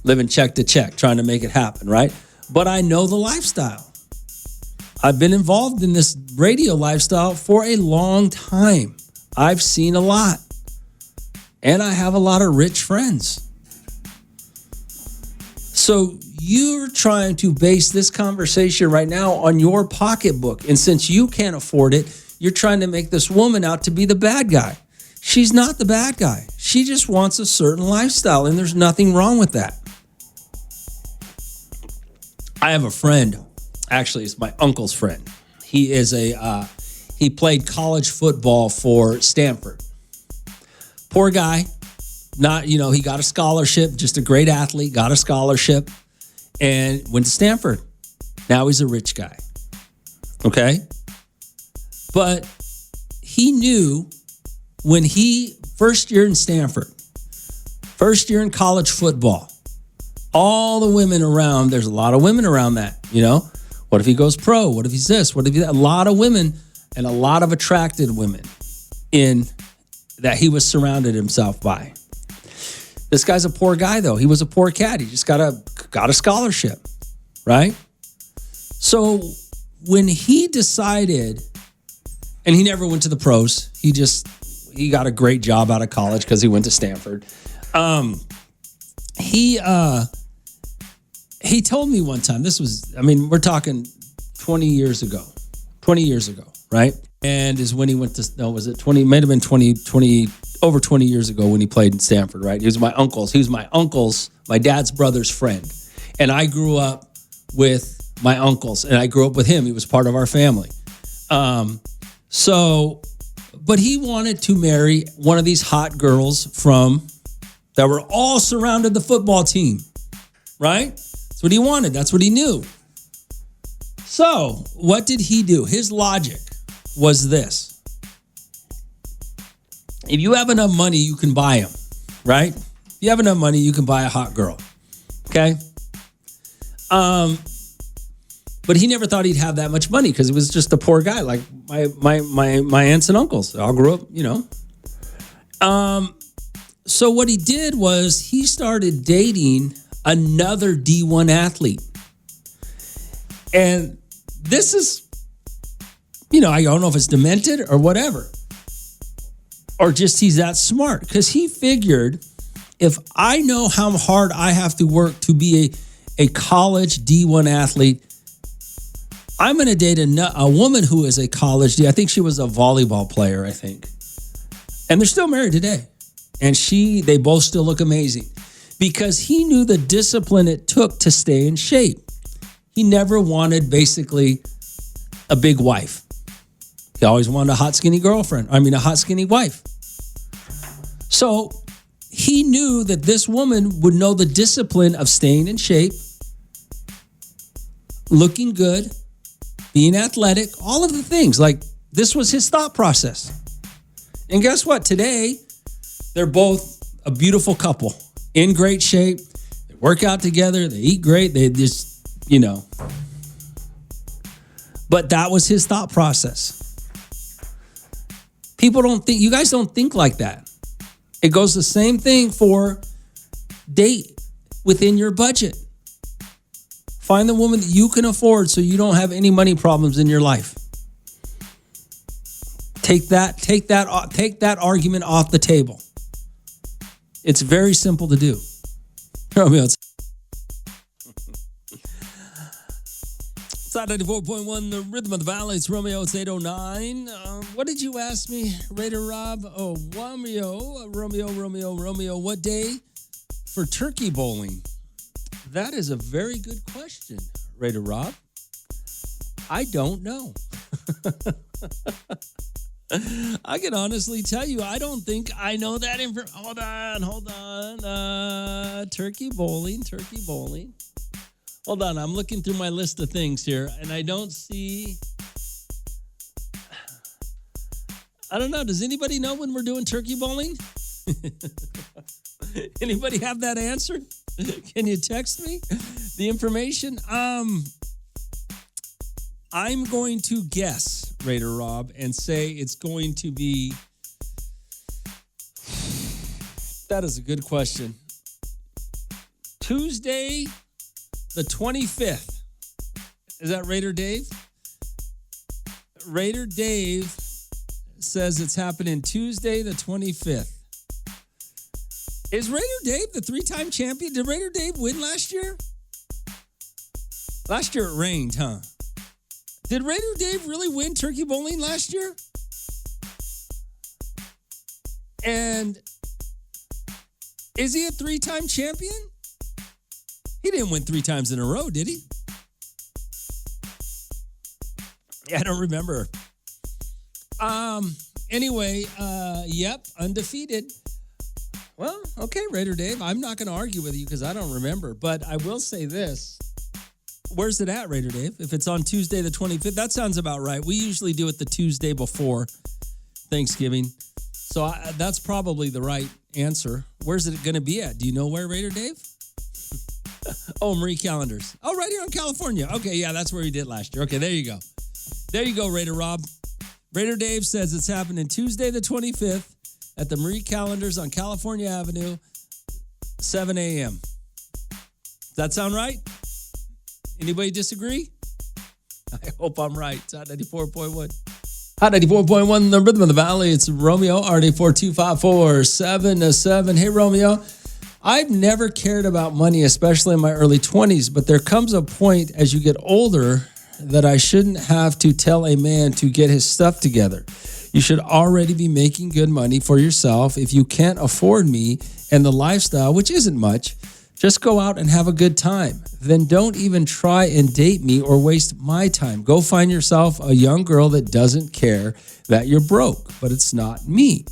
living check to check, trying to make it happen, right? But I know the lifestyle. I've been involved in this radio lifestyle for a long time. I've seen a lot. And I have a lot of rich friends. So you're trying to base this conversation right now on your pocketbook. And since you can't afford it, you're trying to make this woman out to be the bad guy. She's not the bad guy. She just wants a certain lifestyle, and there's nothing wrong with that. I have a friend. Actually, it's my uncle's friend. He is he played college football for Stanford. Poor guy. He got a scholarship, just a great athlete, got a scholarship, and went to Stanford. Now he's a rich guy. Okay? But he knew when first year in Stanford, first year in college football, all the women around, there's a lot of women around that, What if he goes pro? What if he's this? What if he's that? A lot of women and a lot of attracted women in that he was surrounded himself by. This guy's a poor guy, though. He was a poor cat. He just got a scholarship, right? So when he decided, and he never went to the pros. He got a great job out of college because he went to Stanford. He told me one time, we're talking 20 years ago, right? And is when he went to, was it 20, might have been 20, over 20 years ago when he played in Stanford, right? He was my dad's brother's friend. And I grew up with my uncles, and I grew up with him. He was part of our family. But he wanted to marry one of these hot girls that were all surrounded the football team, right? That's what he wanted. That's what he knew. So, what did he do? His logic was this. If you have enough money, you can buy him, right? If you have enough money, you can buy a hot girl, okay? But he never thought he'd have that much money because he was just a poor guy, like my aunts and uncles. They all grew up, you know. So what he did was he started dating another D1 athlete. And this is, you know, I don't know if it's demented or whatever. Or just he's that smart. Because he figured if I know how hard I have to work to be a college D1 athlete, I'm going to date a woman who is a college D. I think she was a volleyball player, I think. And they're still married today. And they both still look amazing. Because he knew the discipline it took to stay in shape. He never wanted basically a big wife. He always wanted a hot, skinny a hot, skinny wife. So he knew that this woman would know the discipline of staying in shape, looking good, being athletic, all of the things. Like, this was his thought process. And guess what? Today, they're both a beautiful couple, in great shape. They work out together. They eat great. They just, you know. But that was his thought process. People don't think, you guys don't think like that. It goes the same thing for date within your budget. Find the woman that you can afford so you don't have any money problems in your life. Take that argument off the table. It's very simple to do. Romeo, it's 94.1, the rhythm of the valley. It's Romeo. It's 8:09. What did you ask me, Raider Rob? Oh, Romeo. What day for turkey bowling? That is a very good question, Raider Rob. I don't know. I can honestly tell you, I don't think I know that information. Hold on. Turkey bowling. Hold on, I'm looking through my list of things here, and I don't see... I don't know. Does anybody know when we're doing turkey bowling? Anybody have that answer? Can you text me the information? I'm going to guess, Raider Rob, and say it's going to be... That is a good question. Tuesday, the 25th. Is that Raider Dave? Raider Dave says it's happening Tuesday, the 25th. Is Raider Dave the three-time champion? Did Raider Dave win last year? Last year it rained, huh? Did Raider Dave really win turkey bowling last year? And is he a three-time champion? He didn't win 3 times in a row, did he? Yeah, I don't remember. Anyway, yep, undefeated. Well, okay, Raider Dave, I'm not going to argue with you because I don't remember, but I will say this. Where's it at, Raider Dave? If it's on Tuesday the 25th, that sounds about right. We usually do it the Tuesday before Thanksgiving. So that's probably the right answer. Where's it going to be at? Do you know where, Raider Dave? Oh, Marie Callender's. Oh, right here in California. Okay, yeah, that's where he did last year. Okay, there you go. There you go, Raider Rob. Raider Dave says it's happening Tuesday the 25th at the Marie Callender's on California Avenue, 7 a.m. Does that sound right? Anybody disagree? I hope I'm right. It's Hot 94.1. Hot 94.1, the rhythm of the valley. It's Romeo, RD4254777. Hey, Romeo. I've never cared about money, especially in my early 20s, but there comes a point as you get older that I shouldn't have to tell a man to get his stuff together. You should already be making good money for yourself. If you can't afford me and the lifestyle, which isn't much, just go out and have a good time. Then don't even try and date me or waste my time. Go find yourself a young girl that doesn't care that you're broke, but it's not me.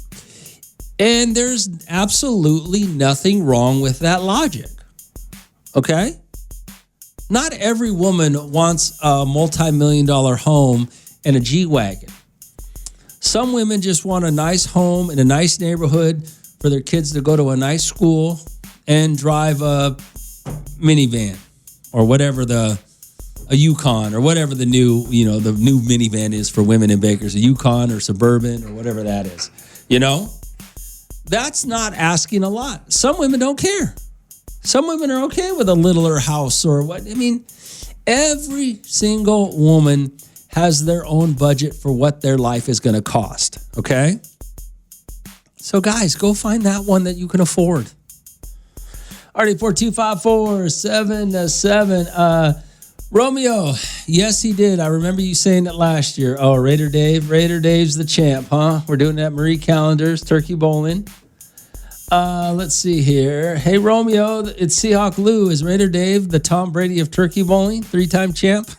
And there's absolutely nothing wrong with that logic. Okay? not every woman wants a multi-million-dollar home and a G-Wagon. Some women just want a nice home in a nice neighborhood for their kids to go to a nice school and drive a minivan or whatever a Yukon or whatever the new minivan is for women in Bakers, a Yukon or Suburban or whatever that is. That's not asking a lot. Some women don't care. Some women are okay with a littler house or what. I mean, every single woman has their own budget for what their life is going to cost, okay? So, guys, go find that one that you can afford. Alrighty, 4254777. Romeo, yes, he did. I remember you saying it last year. Oh, Raider Dave's the champ, huh? We're doing that Marie Callender's turkey bowling. Let's see here. Hey, Romeo, it's Seahawk Lou. Is Raider Dave the Tom Brady of turkey bowling? 3-time champ?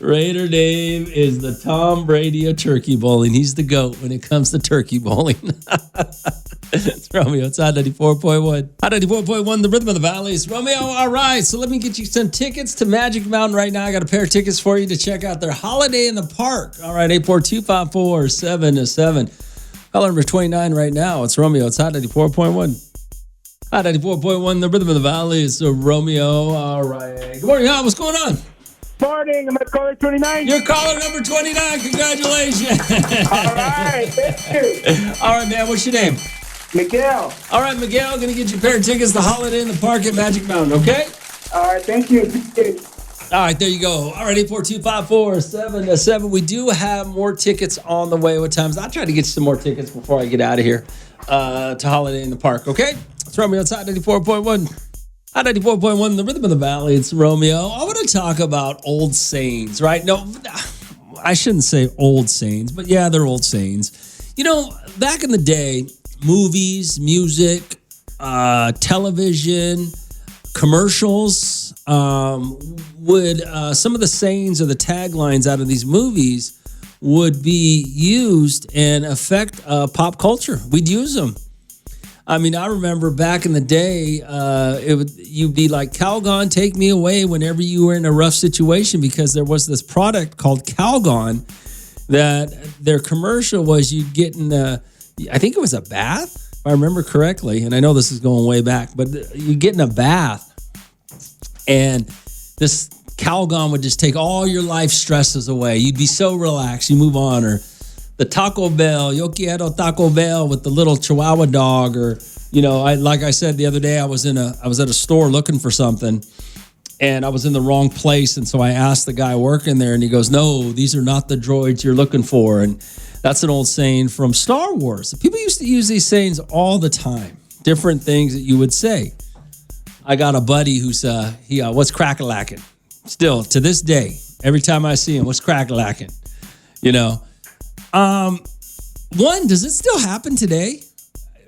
Raider Dave is the Tom Brady of turkey bowling. He's the GOAT when it comes to turkey bowling. It's Romeo. It's Hot 94.1. Hot 94.1, the rhythm of the valleys. Romeo, all right. So let me get you some tickets to Magic Mountain right now. I got a pair of tickets for you to check out their Holiday in the Park. All right, 842-547-7. Caller number 29 right now. It's Romeo. It's Hot 94.1. Hot 94.1, the rhythm of the valleys. So Romeo, all right. Good morning, Hot. What's going on? Morning, I'm at caller 29. You're caller number 29. Congratulations. All right, thank you. All right, man. What's your name? Miguel. All right, Miguel. Going to get you a pair of tickets to Holiday in the Park at Magic Mountain, okay? All right, thank you. All right, there you go. All right, 842-547-7. We do have more tickets on the way. What times? I'll try to get you some more tickets before I get out of here to Holiday in the Park, okay? It's Romeo outside 94.1. At 94.1, the rhythm of the valley, it's Romeo. I want to talk about old sayings, right? No, I shouldn't say old sayings, but yeah, they're old sayings. Back in the day, movies, music, television, commercials, would some of the sayings or the taglines out of these movies would be used and affect pop culture. We'd use them. I mean, I remember back in the day, you'd be like, Calgon, take me away whenever you were in a rough situation, because there was this product called Calgon that their commercial was you'd get in I think it was a bath, if I remember correctly. And I know this is going way back, but you get in a bath and this Calgon would just take all your life stresses away. You'd be so relaxed. You move on. Or the Taco Bell, Yo Quiero Taco Bell with the little Chihuahua dog, or like I said the other day, I was at a store looking for something, and I was in the wrong place, and so I asked the guy working there, and he goes, "No, these are not the droids you're looking for." And that's an old saying from Star Wars. People used to use these sayings all the time, different things that you would say. I got a buddy who's what's crack-a-lackin'? Still to this day, every time I see him, what's crack-a-lackin'? One, does it still happen today?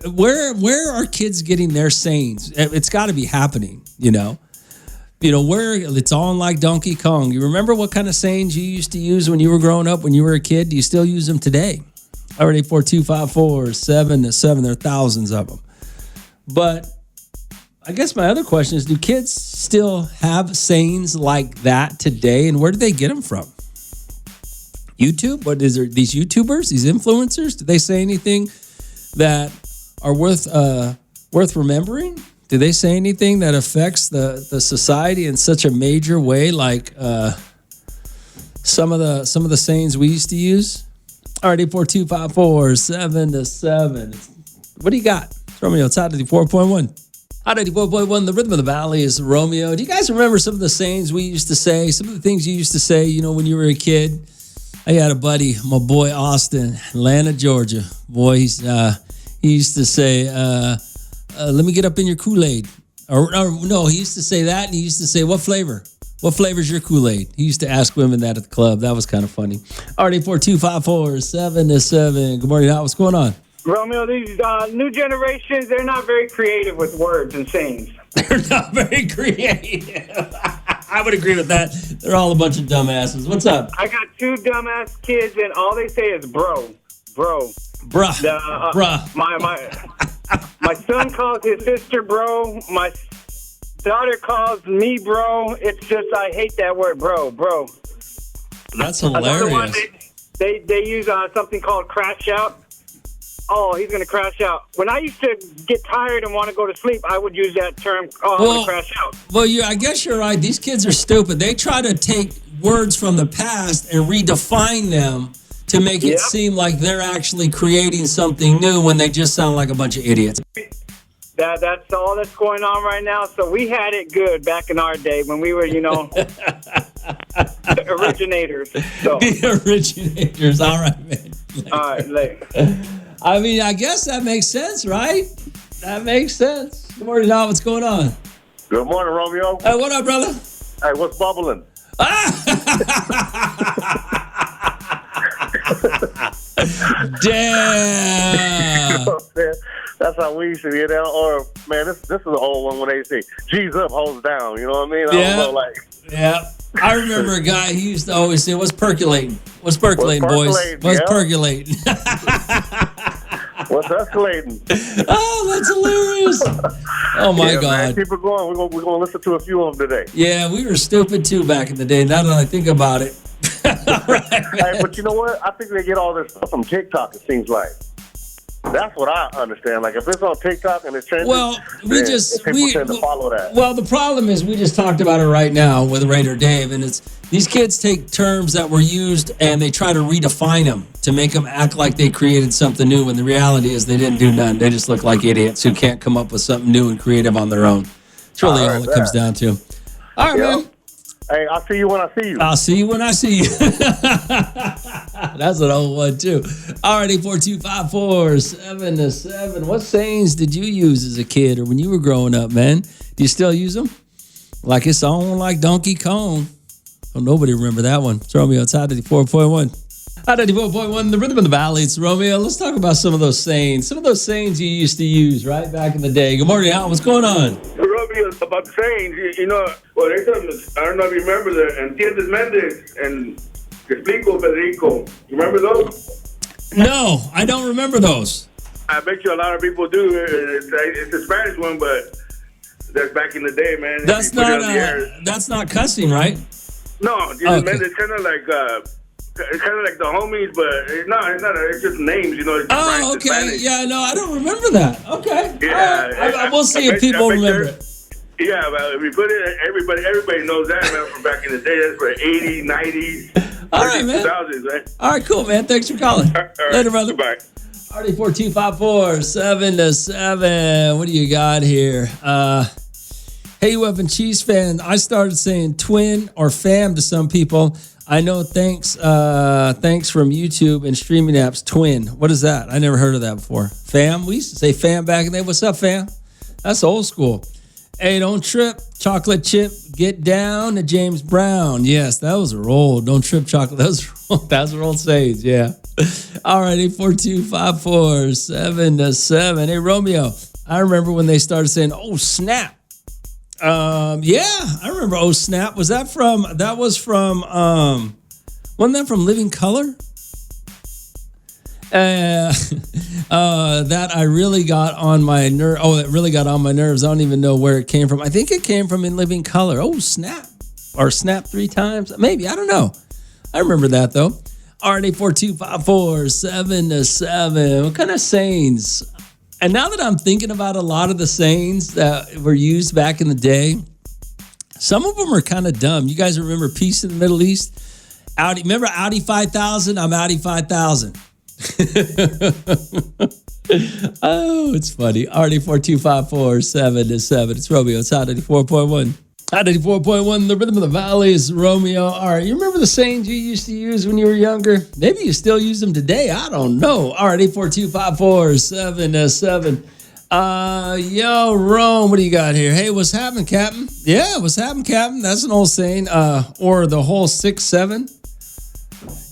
Where are kids getting their sayings? It's got to be happening, where it's on like Donkey Kong. You remember what kind of sayings you used to use when you were growing up, when you were a kid? Do you still use them today? Already 42547-7. There are thousands of them. But I guess my other question is, do kids still have sayings like that today? And where do they get them from? YouTube? What is there? These YouTubers, these influencers, do they say anything that are worth remembering? Do they say anything that affects the society in such a major way, like some of the sayings we used to use? All right, 842-547-7. What do you got? It's Romeo. It's Hot 94.1. Hot 94.1, the rhythm of the valley is Romeo. Do you guys remember some of the sayings we used to say? Some of the things you used to say, when you were a kid? I had a buddy, my boy Austin, Atlanta, Georgia. Boy, he used to say, let me get up in your Kool-Aid. Or no, he used to say that, and he used to say, what flavor? What flavor's your Kool-Aid? He used to ask women that at the club. That was kind of funny. Alright, 842-547-7. Good morning, Hot. What's going on? Romeo, these new generations, they're not very creative with words and sayings. They're not very creative. I would agree with that. They're all a bunch of dumbasses. What's up? I got two dumbass kids, and all they say is bro. Bruh. My son calls his sister bro. My daughter calls me bro. It's just I hate that word, bro. That's Another one, hilarious. they use something called crash out. Oh, he's going to crash out. When I used to get tired and want to go to sleep, I would use that term, I'm going to crash out. Well, I guess you're right. These kids are stupid. They try to take words from the past and redefine them to make it seem like they're actually creating something new when they just sound like a bunch of idiots. That's all that's going on right now. So we had it good back in our day when we were, the originators. So. The originators. All right, man. All right, later. I mean, I guess that makes sense, right? That makes sense. Good morning, Don. What's going on? Good morning, Romeo. Hey, what up, brother? Hey, what's bubbling? Damn. That's how we used to get down. Or, man, this is an old one when they say, G's up, hoes down. You know what I mean? I don't know, like. Yeah. I remember a guy, he used to always say, what's percolating? What's percolating, boys? What's percolating? What's escalating? Oh, that's hilarious. Oh, my God. Man, keep it going. We're going to listen to a few of them today. Yeah, we were stupid, too, back in the day. Now that I think about it. Right, hey, but you know what? I think they get all this stuff from TikTok, it seems like. That's what I understand. Like, if it's on TikTok and it's trending, well, we tend to follow that. Well, the problem is we just talked about it right now with Raider Dave, and it's these kids take terms that were used and they try to redefine them to make them act like they created something new, when the reality is they didn't do nothing. They just look like idiots who can't come up with something new and creative on their own. It's really all it comes down to. All right, man. Hey, I'll see you when I see you. I'll see you when I see you. That's an old one, too. All right, 842-547-7. What sayings did you use as a kid or when you were growing up, man? Do you still use them? Like it's on like Donkey Kong. Oh, nobody remember that one. It's Romeo. It's Hot 94.1. Hot 94.1, the rhythm of the valley. It's Romeo. Let's talk about some of those sayings. Some of those sayings you used to use right back in the day. Good morning, Al. What's going on? Romeo, about the sayings, well, they told me, I don't know if you remember the Entiendes Mendes and Te explico, Federico. You remember those? No, I don't remember those. I bet you a lot of people do. It's a Spanish one, but that's back in the day, man. That's not cussing, right? No, Mendes kind of like the homies, but it's not. It's just names, Oh, okay. Yeah, no, I don't remember that. Okay. Yeah, we'll see if people remember it. Yeah, well, if we put it, everybody knows that, man, from back in the day. That's for 80s, 90s, all right, man. 2000s, man. All right, cool, man. Thanks for calling. All right. Later, brother. Goodbye. RD4254-7-7. What do you got here? Hey, you Evan Cheese fan. I started saying twin or fam to some people. I know thanks from YouTube and streaming apps, twin. What is that? I never heard of that before. Fam? We used to say fam back in the day. What's up, fam? That's old school. Hey, don't trip. Chocolate chip. Get down to James Brown. Yes, those are old. Don't trip, chocolate. Those are old sayings, yeah. All right, 842-547-7. Hey, Romeo, I remember when they started saying, oh, snap. Yeah, I remember oh, snap. Wasn't that from Living Color? That I really got on my nerve. Oh, that really got on my nerves. I don't even know where it came from. I think it came from In Living Color. Oh, snap. Or snap 3 times. Maybe. I don't know. I remember that, though. RD4254-7-7. What kind of sayings? And now that I'm thinking about a lot of the sayings that were used back in the day, some of them are kind of dumb. You guys remember Peace in the Middle East? Audi, remember Audi 5000? I'm Audi 5000. Oh, it's funny. RD4254-7-7. It's Romeo. It's Hot 94.1. Hot 94.1, the rhythm of the valley is Romeo. All right, you remember the sayings you used to use when you were younger? Maybe you still use them today. I don't know. All right, 842-547-7. Yo, Rome, what do you got here? Hey, what's happening, Captain? Yeah, what's happening, Captain? That's an old saying. Or the whole 6-7.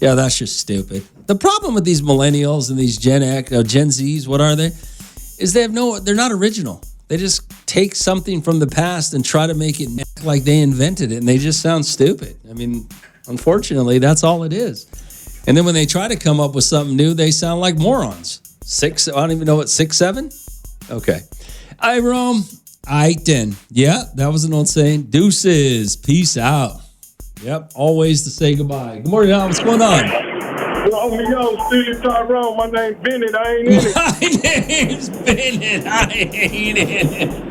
Yeah, that's just stupid. The problem with these millennials and these Gen Zs, what are they? Is they're not original. They just take something from the past and try to make it like they invented it, and they just sound stupid. I mean, unfortunately, that's all it is. And then when they try to come up with something new, they sound like morons. I don't even know what 6-7? Okay. Hi, Rome. right then. Yeah, that was an old saying. Deuces. Peace out. Yep, always to say goodbye. Good morning, Al. What's going on? Yo, Steve Tyrone. My name's Bennett. I ain't in it. My name's Bennett. I ain't in it.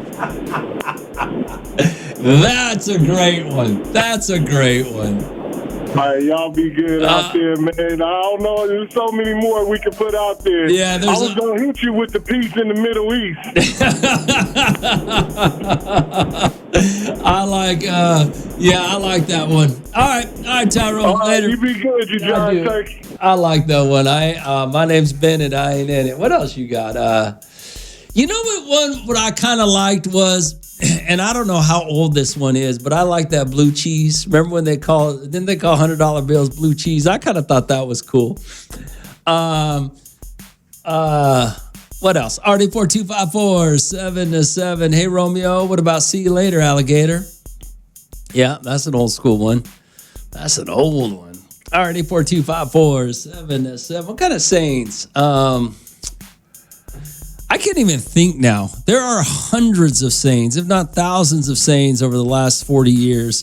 That's a great one. That's a great one. All right, y'all be good out there, man. I don't know. There's so many more we can put out there. Yeah, I was going to hit you with the peace in the Middle East. I like that one. All right, Tyrone. Later. You be good, you John Turkey. I like that one. My name's Bennett. I ain't in it. What else you got? You know what I kind of liked was, and I don't know how old this one is, but I like that blue cheese. Remember when didn't they call $100 bills blue cheese? I kind of thought that was cool. What else? RD4254-7-7. Hey, Romeo, what about see you later, alligator? Yeah, that's an old school one. That's an old one. RD4254-7-7. What kind of sayings? I can't even think now. There are hundreds of sayings, if not thousands of sayings over the last 40 years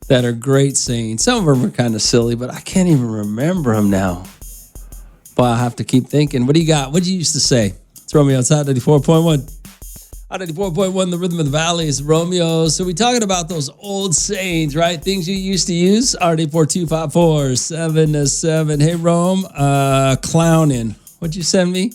that are great sayings. Some of them are kind of silly, but I can't even remember them now. But I have to keep thinking. What do you got? What did you used to say? It's Romeo outside 94.1. Out 94.1, the rhythm of the valley is Romeo. So we talking about those old sayings, right? Things you used to use. RD4254-7-7. Hey, Rome, clowning. What'd you send me?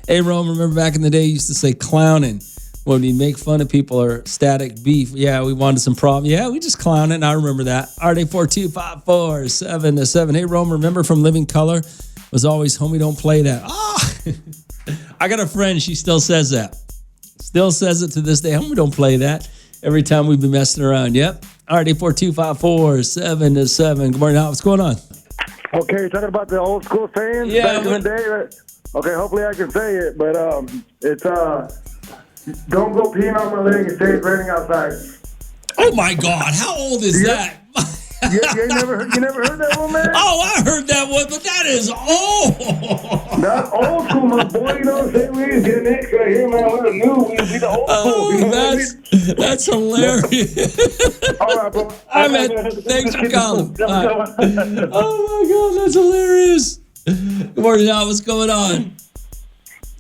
Hey, Rome, remember back in the day, you used to say clowning when we make fun of people or static beef. Yeah, we wanted some problem. Yeah, we just clowning. I remember that. RD4254-7-7. Hey, Rome, remember from Living Color was always, homie, don't play that. I got a friend, she still says that. Still says it to this day. Homie, don't play that. Every time we've been messing around. Yep. RD4254-7-7. Good morning, Al. What's going on? Okay, talking about the old school sayings back in the day, right? Okay, hopefully I can say it, but it's don't go peeing on my leg and stay raining outside. Oh my God, how old is that? You never heard that one, man? Oh, I heard that one, but that is old. Not old school, my boy. You know what I'm saying? We was getting next right here, man. We're the new. We the old school. You know that's hilarious. All right, bro. All right, man. Thanks for calling. Right. Oh my God, that's hilarious. Good morning, Al. What's going on?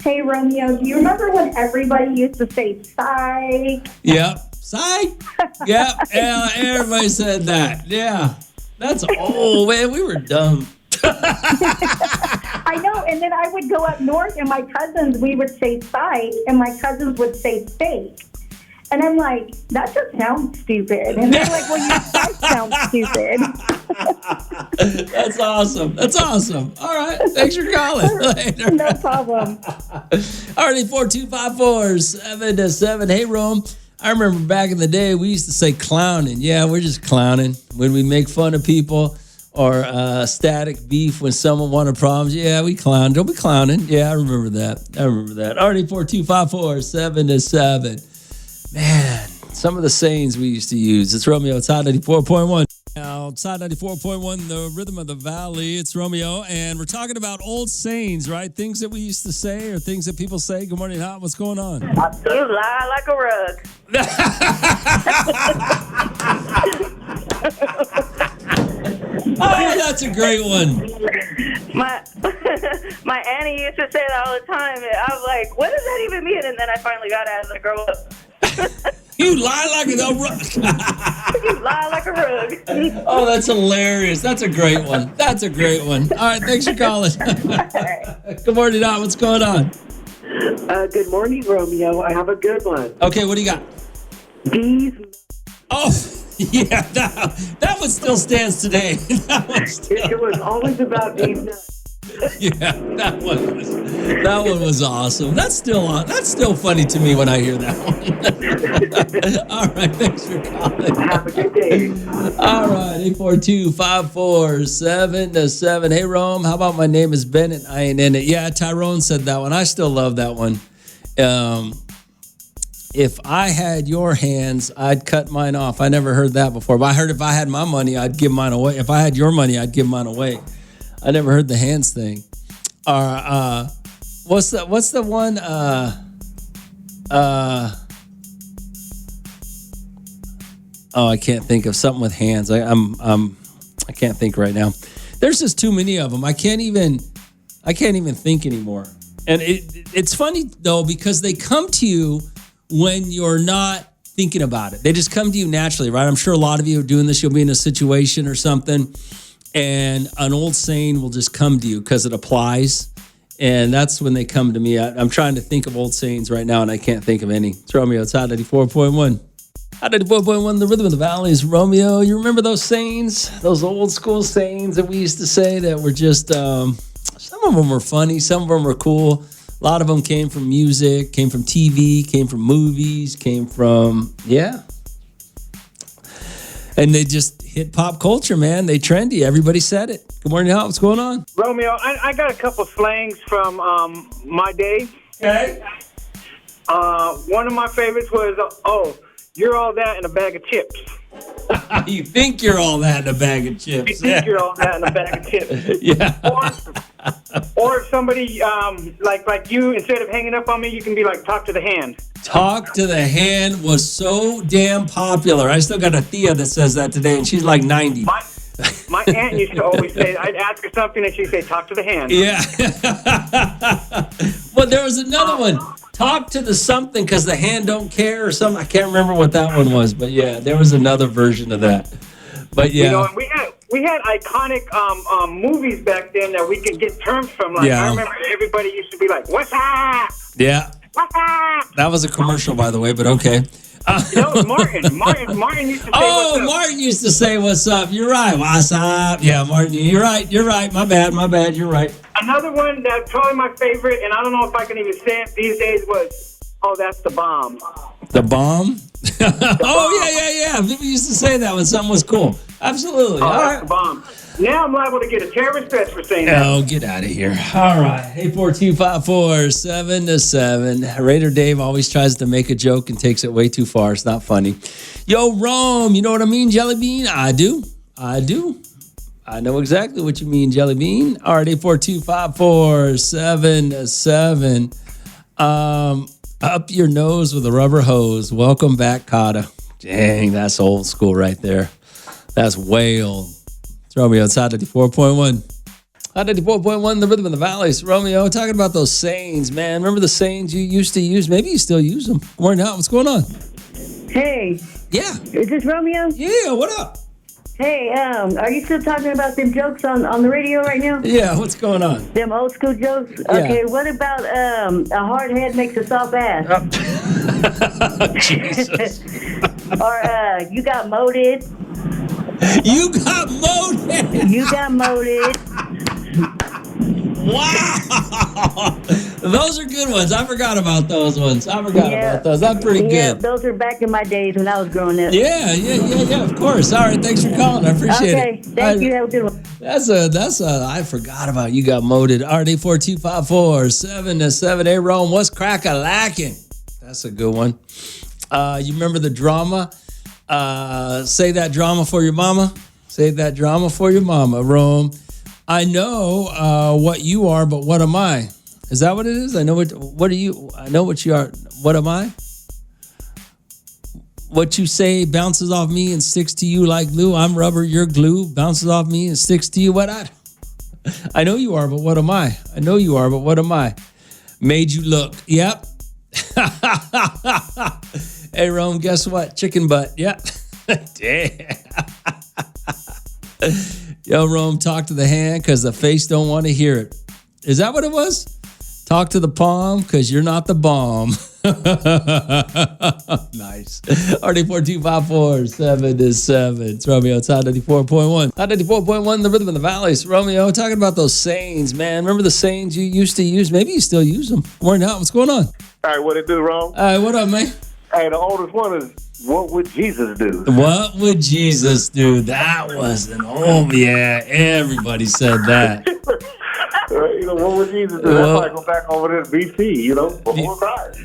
Hey, Romeo, do you remember when everybody used to say psych? Yep. Psych. Yep. Yeah, everybody said that. Yeah. That's old, man. We were dumb. I know. And then I would go up north and my cousins, we would say psych and my cousins would say fake. And I'm like, that just sounds stupid. And they're like, well, your psych sounds stupid. That's awesome. That's awesome. All right. Thanks for calling. Later. No problem. RD4254-7-7. Hey, Rome. I remember back in the day, we used to say clowning. Yeah, we're just clowning. When we make fun of people or static beef when someone wanted problems. Yeah, we clown. Don't be clowning. Yeah, I remember that. RD4254-7-7. Man, some of the sayings we used to use. It's Romeo. It's Hot 94.1. Now, it's Hot 94.1, the rhythm of the valley. It's Romeo, and we're talking about old sayings, right? Things that we used to say or things that people say. Good morning, Hot. What's going on? You lie like a rug. Oh, that's a great one. My auntie used to say that all the time. I was like, what does that even mean? And then I finally got it as I grew up. You lie like a rug. You lie like a rug. Oh, that's hilarious. That's a great one. That's a great one. All right, thanks for calling. Good morning, Dot. What's going on? Good morning, Romeo. I have a good one. Okay, what do you got? These. Oh, yeah, that one still stands today. It was always about these nuts. Yeah, that one was awesome. That's still funny to me when I hear that one. All right, thanks for calling. Have a good day. All right, 842-547-7. Hey, Rome, how about my name is Bennett? I ain't in it. Yeah, Tyrone said that one. I still love that one. If I had your hands, I'd cut mine off. I never heard that before. But I heard if I had my money, I'd give mine away. If I had your money, I'd give mine away. I never heard the hands thing. What's the one? Oh, I can't think of something with hands. I can't think right now. There's just too many of them. I can't even think anymore. And it's funny though, because they come to you when you're not thinking about it. They just come to you naturally, right? I'm sure a lot of you are doing this. You'll be in a situation or something, and an old saying will just come to you because it applies. And that's when they come to me. I'm trying to think of old sayings right now, and I can't think of any. It's Romeo. It's Hot 94.1. Hot 94.1, the rhythm of the valley. Romeo. You remember those sayings? Those old school sayings that we used to say that were just, some of them were funny. Some of them were cool. A lot of them came from music, came from TV, came from movies, came from, yeah. And they just hit pop culture, man. They trendy. Everybody said it. Good morning, Hal. What's going on? Romeo, I got a couple slangs from my day. Okay. One of my favorites was, oh, you're all that in a bag of chips. You think you're all that in a bag of chips. You think you're all that in a bag of chips. Yeah. Or if somebody, like you, instead of hanging up on me, you can be like, talk to the hand. Talk to the hand was so damn popular. I still got a Thea that says that today, and she's like 90. My aunt used to always say, I'd ask her something, and she'd say, talk to the hand. Yeah. Well, there was another one. Talk to the something because the hand don't care or something. I can't remember what that one was, but yeah, there was another version of that. But yeah. You know, and we had iconic movies back then that we could get terms from. Like, yeah. I remember everybody used to be like, what's up? Yeah. What's up? That was a commercial, by the way, but okay. No, Martin. Martin used to say, oh, what's up? Martin used to say, what's up? You're right. What's up? Yeah, Martin, you're right. You're right. My bad. You're right. Another one that's probably my favorite, and I don't know if I can even say it these days, was, oh, that's the bomb. The bomb? Yeah. People used to say that when something was cool. Absolutely. Oh, all that's right. the bomb. Now I'm liable to get a terrorist threat for saying that. Oh, get out of here. All right. 84254-7-7. Raider Dave always tries to make a joke and takes it way too far. It's not funny. Yo, Rome, you know what I mean, Jelly Bean? I do. I know exactly what you mean, Jelly Bean. All right, 84254-7-7. Up your nose with a rubber hose. Welcome back, Kata. Dang, that's old school right there. That's way old. It's Romeo. It's Hot 94.1. Hot 94.1, the rhythm of the valleys. Romeo, talking about those sayings, man. Remember the sayings you used to use? Maybe you still use them. Good morning, Hal. What's going on? Hey. Yeah. Is this Romeo? Yeah, what up? Hey, are you still talking about them jokes on the radio right now? Yeah, what's going on? Them old school jokes? Yeah. Okay, what about a hard head makes a soft ass? Jesus. Or you got moated. You got moated. You got moated. Wow. Those are good ones. I forgot about those ones. About those. That's pretty Yeah, good. those are back in my days when I was growing up. Yeah, of course. All right, thanks for calling. I appreciate it. Okay, thank you. Have a good one. That's a, I forgot about you got moated. RD4254-7-7. Hey, Rome, what's crack-a-lacking? That's a good one. You remember the drama? Say that drama for your mama. Say that drama for your mama, Rome. I know what you are, but what am I? Is that what it is? I know what are you? I know what you are. What am I? What you say bounces off me and sticks to you like glue. I'm rubber, you're glue. Bounces off me and sticks to you. What I know you are, but what am I? I know you are, but what am I? Made you look. Yep. Hey, Rome, guess what? Chicken butt. Yep. Damn. Yo, Rome, talk to the hand because the face don't want to hear it. Is that what it was? Talk to the palm because you're not the bomb. Nice. RD4254-7-7. It's Romeo. It's Hot 94.1. Hot 94.1, the rhythm of the valleys. Romeo, talking about those sayings, man. Remember the sayings you used to use? Maybe you still use them. Morning, Hal. What's going on? All right, what it do, Ron? All right, what up, man? Hey, the oldest one is, what would Jesus do? What would Jesus do? That was an yeah, everybody said that. What would Jesus do? That's why I go back over there to BC, before Christ.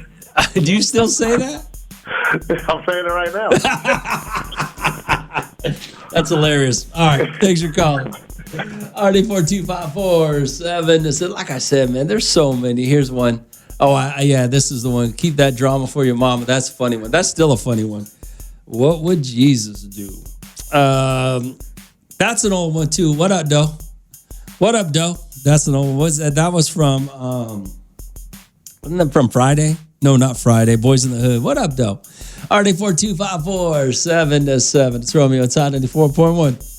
Do you still say that? I'm saying it right now. That's hilarious. All right, thanks for calling. RD4254-7. Like I said, man, there's so many. Here's one. Oh, yeah, this is the one. Keep that drama for your mama. That's a funny one. That's still a funny one. What would Jesus do? That's an old one too. What up, Doe? What up, Doe? That's an old one. That was from wasn't that from Friday? No, not Friday. Boys in the Hood. What up, Doe? RD42547-7. It's Romeo. It's Hot 94.1.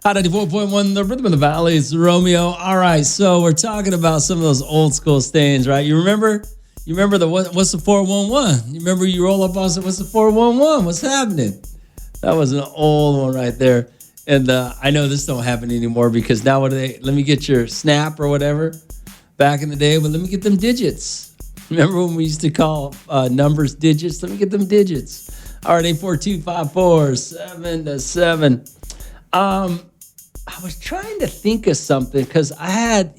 Hot 94.1, the rhythm of the valley. It's Romeo. All right, so we're talking about some of those old school stains, right? You remember what's the 411? You remember you roll up on what's the 411? What's happening? That was an old one right there. And I know this don't happen anymore because now let me get your snap or whatever back in the day, but let me get them digits. Remember when we used to call numbers digits? Let me get them digits. All right, 842-547-7. I was trying to think of something because I had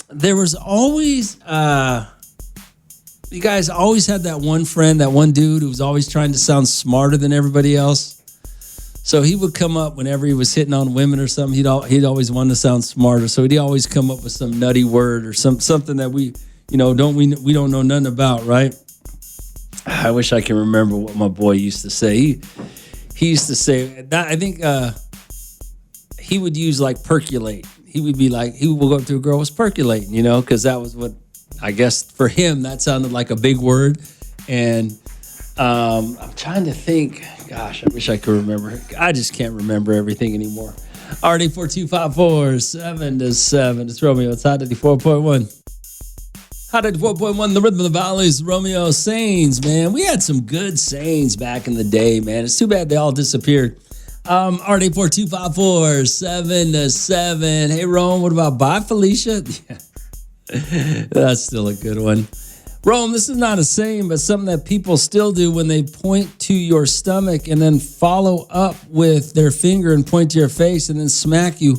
there was always you guys always had that one friend, that one dude who was always trying to sound smarter than everybody else. So he would come up whenever he was hitting on women or something. He'd always want to sound smarter. So he'd always come up with some nutty word or something that we don't know nothing about, right? I wish I can remember what my boy used to say. He used to say that. I think he would use like percolate. He would be like, he would go up to a girl, was percolating, because that was what, I guess for him, that sounded like a big word. And I'm trying to think. Gosh, I wish I could remember. I just can't remember everything anymore. RD42547-7. It's Romeo. It's Hot 94.1. Hot 94.1, the rhythm of the valleys. Romeo, sayings, man. We had some good sayings back in the day, man. It's too bad they all disappeared. RD42547-7. Hey, Rome, what about bye, Felicia? Yeah. That's still a good one. Rome, this is not a saying, but something that people still do when they point to your stomach and then follow up with their finger and point to your face and then smack you.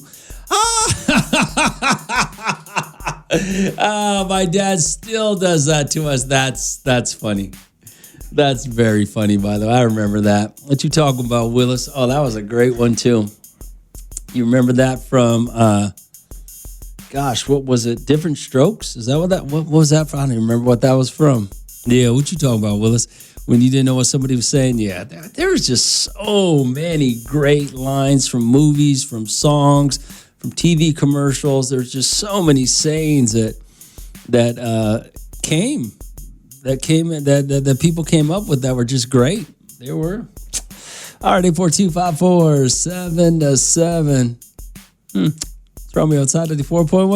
My dad still does that to us. That's funny. That's very funny, by the way. I remember that. What you talking about, Willis? Oh, that was a great one, too. You remember that from... Gosh, what was it? Different Strokes? Is that what was that from? I don't even remember what that was from. Yeah, what you talking about, Willis? When you didn't know what somebody was saying? Yeah, there's just so many great lines from movies, from songs, from TV commercials. There's just so many sayings that people came up with that were just great. There were. All right, 842-547-7. It's Romeo outside 94.1.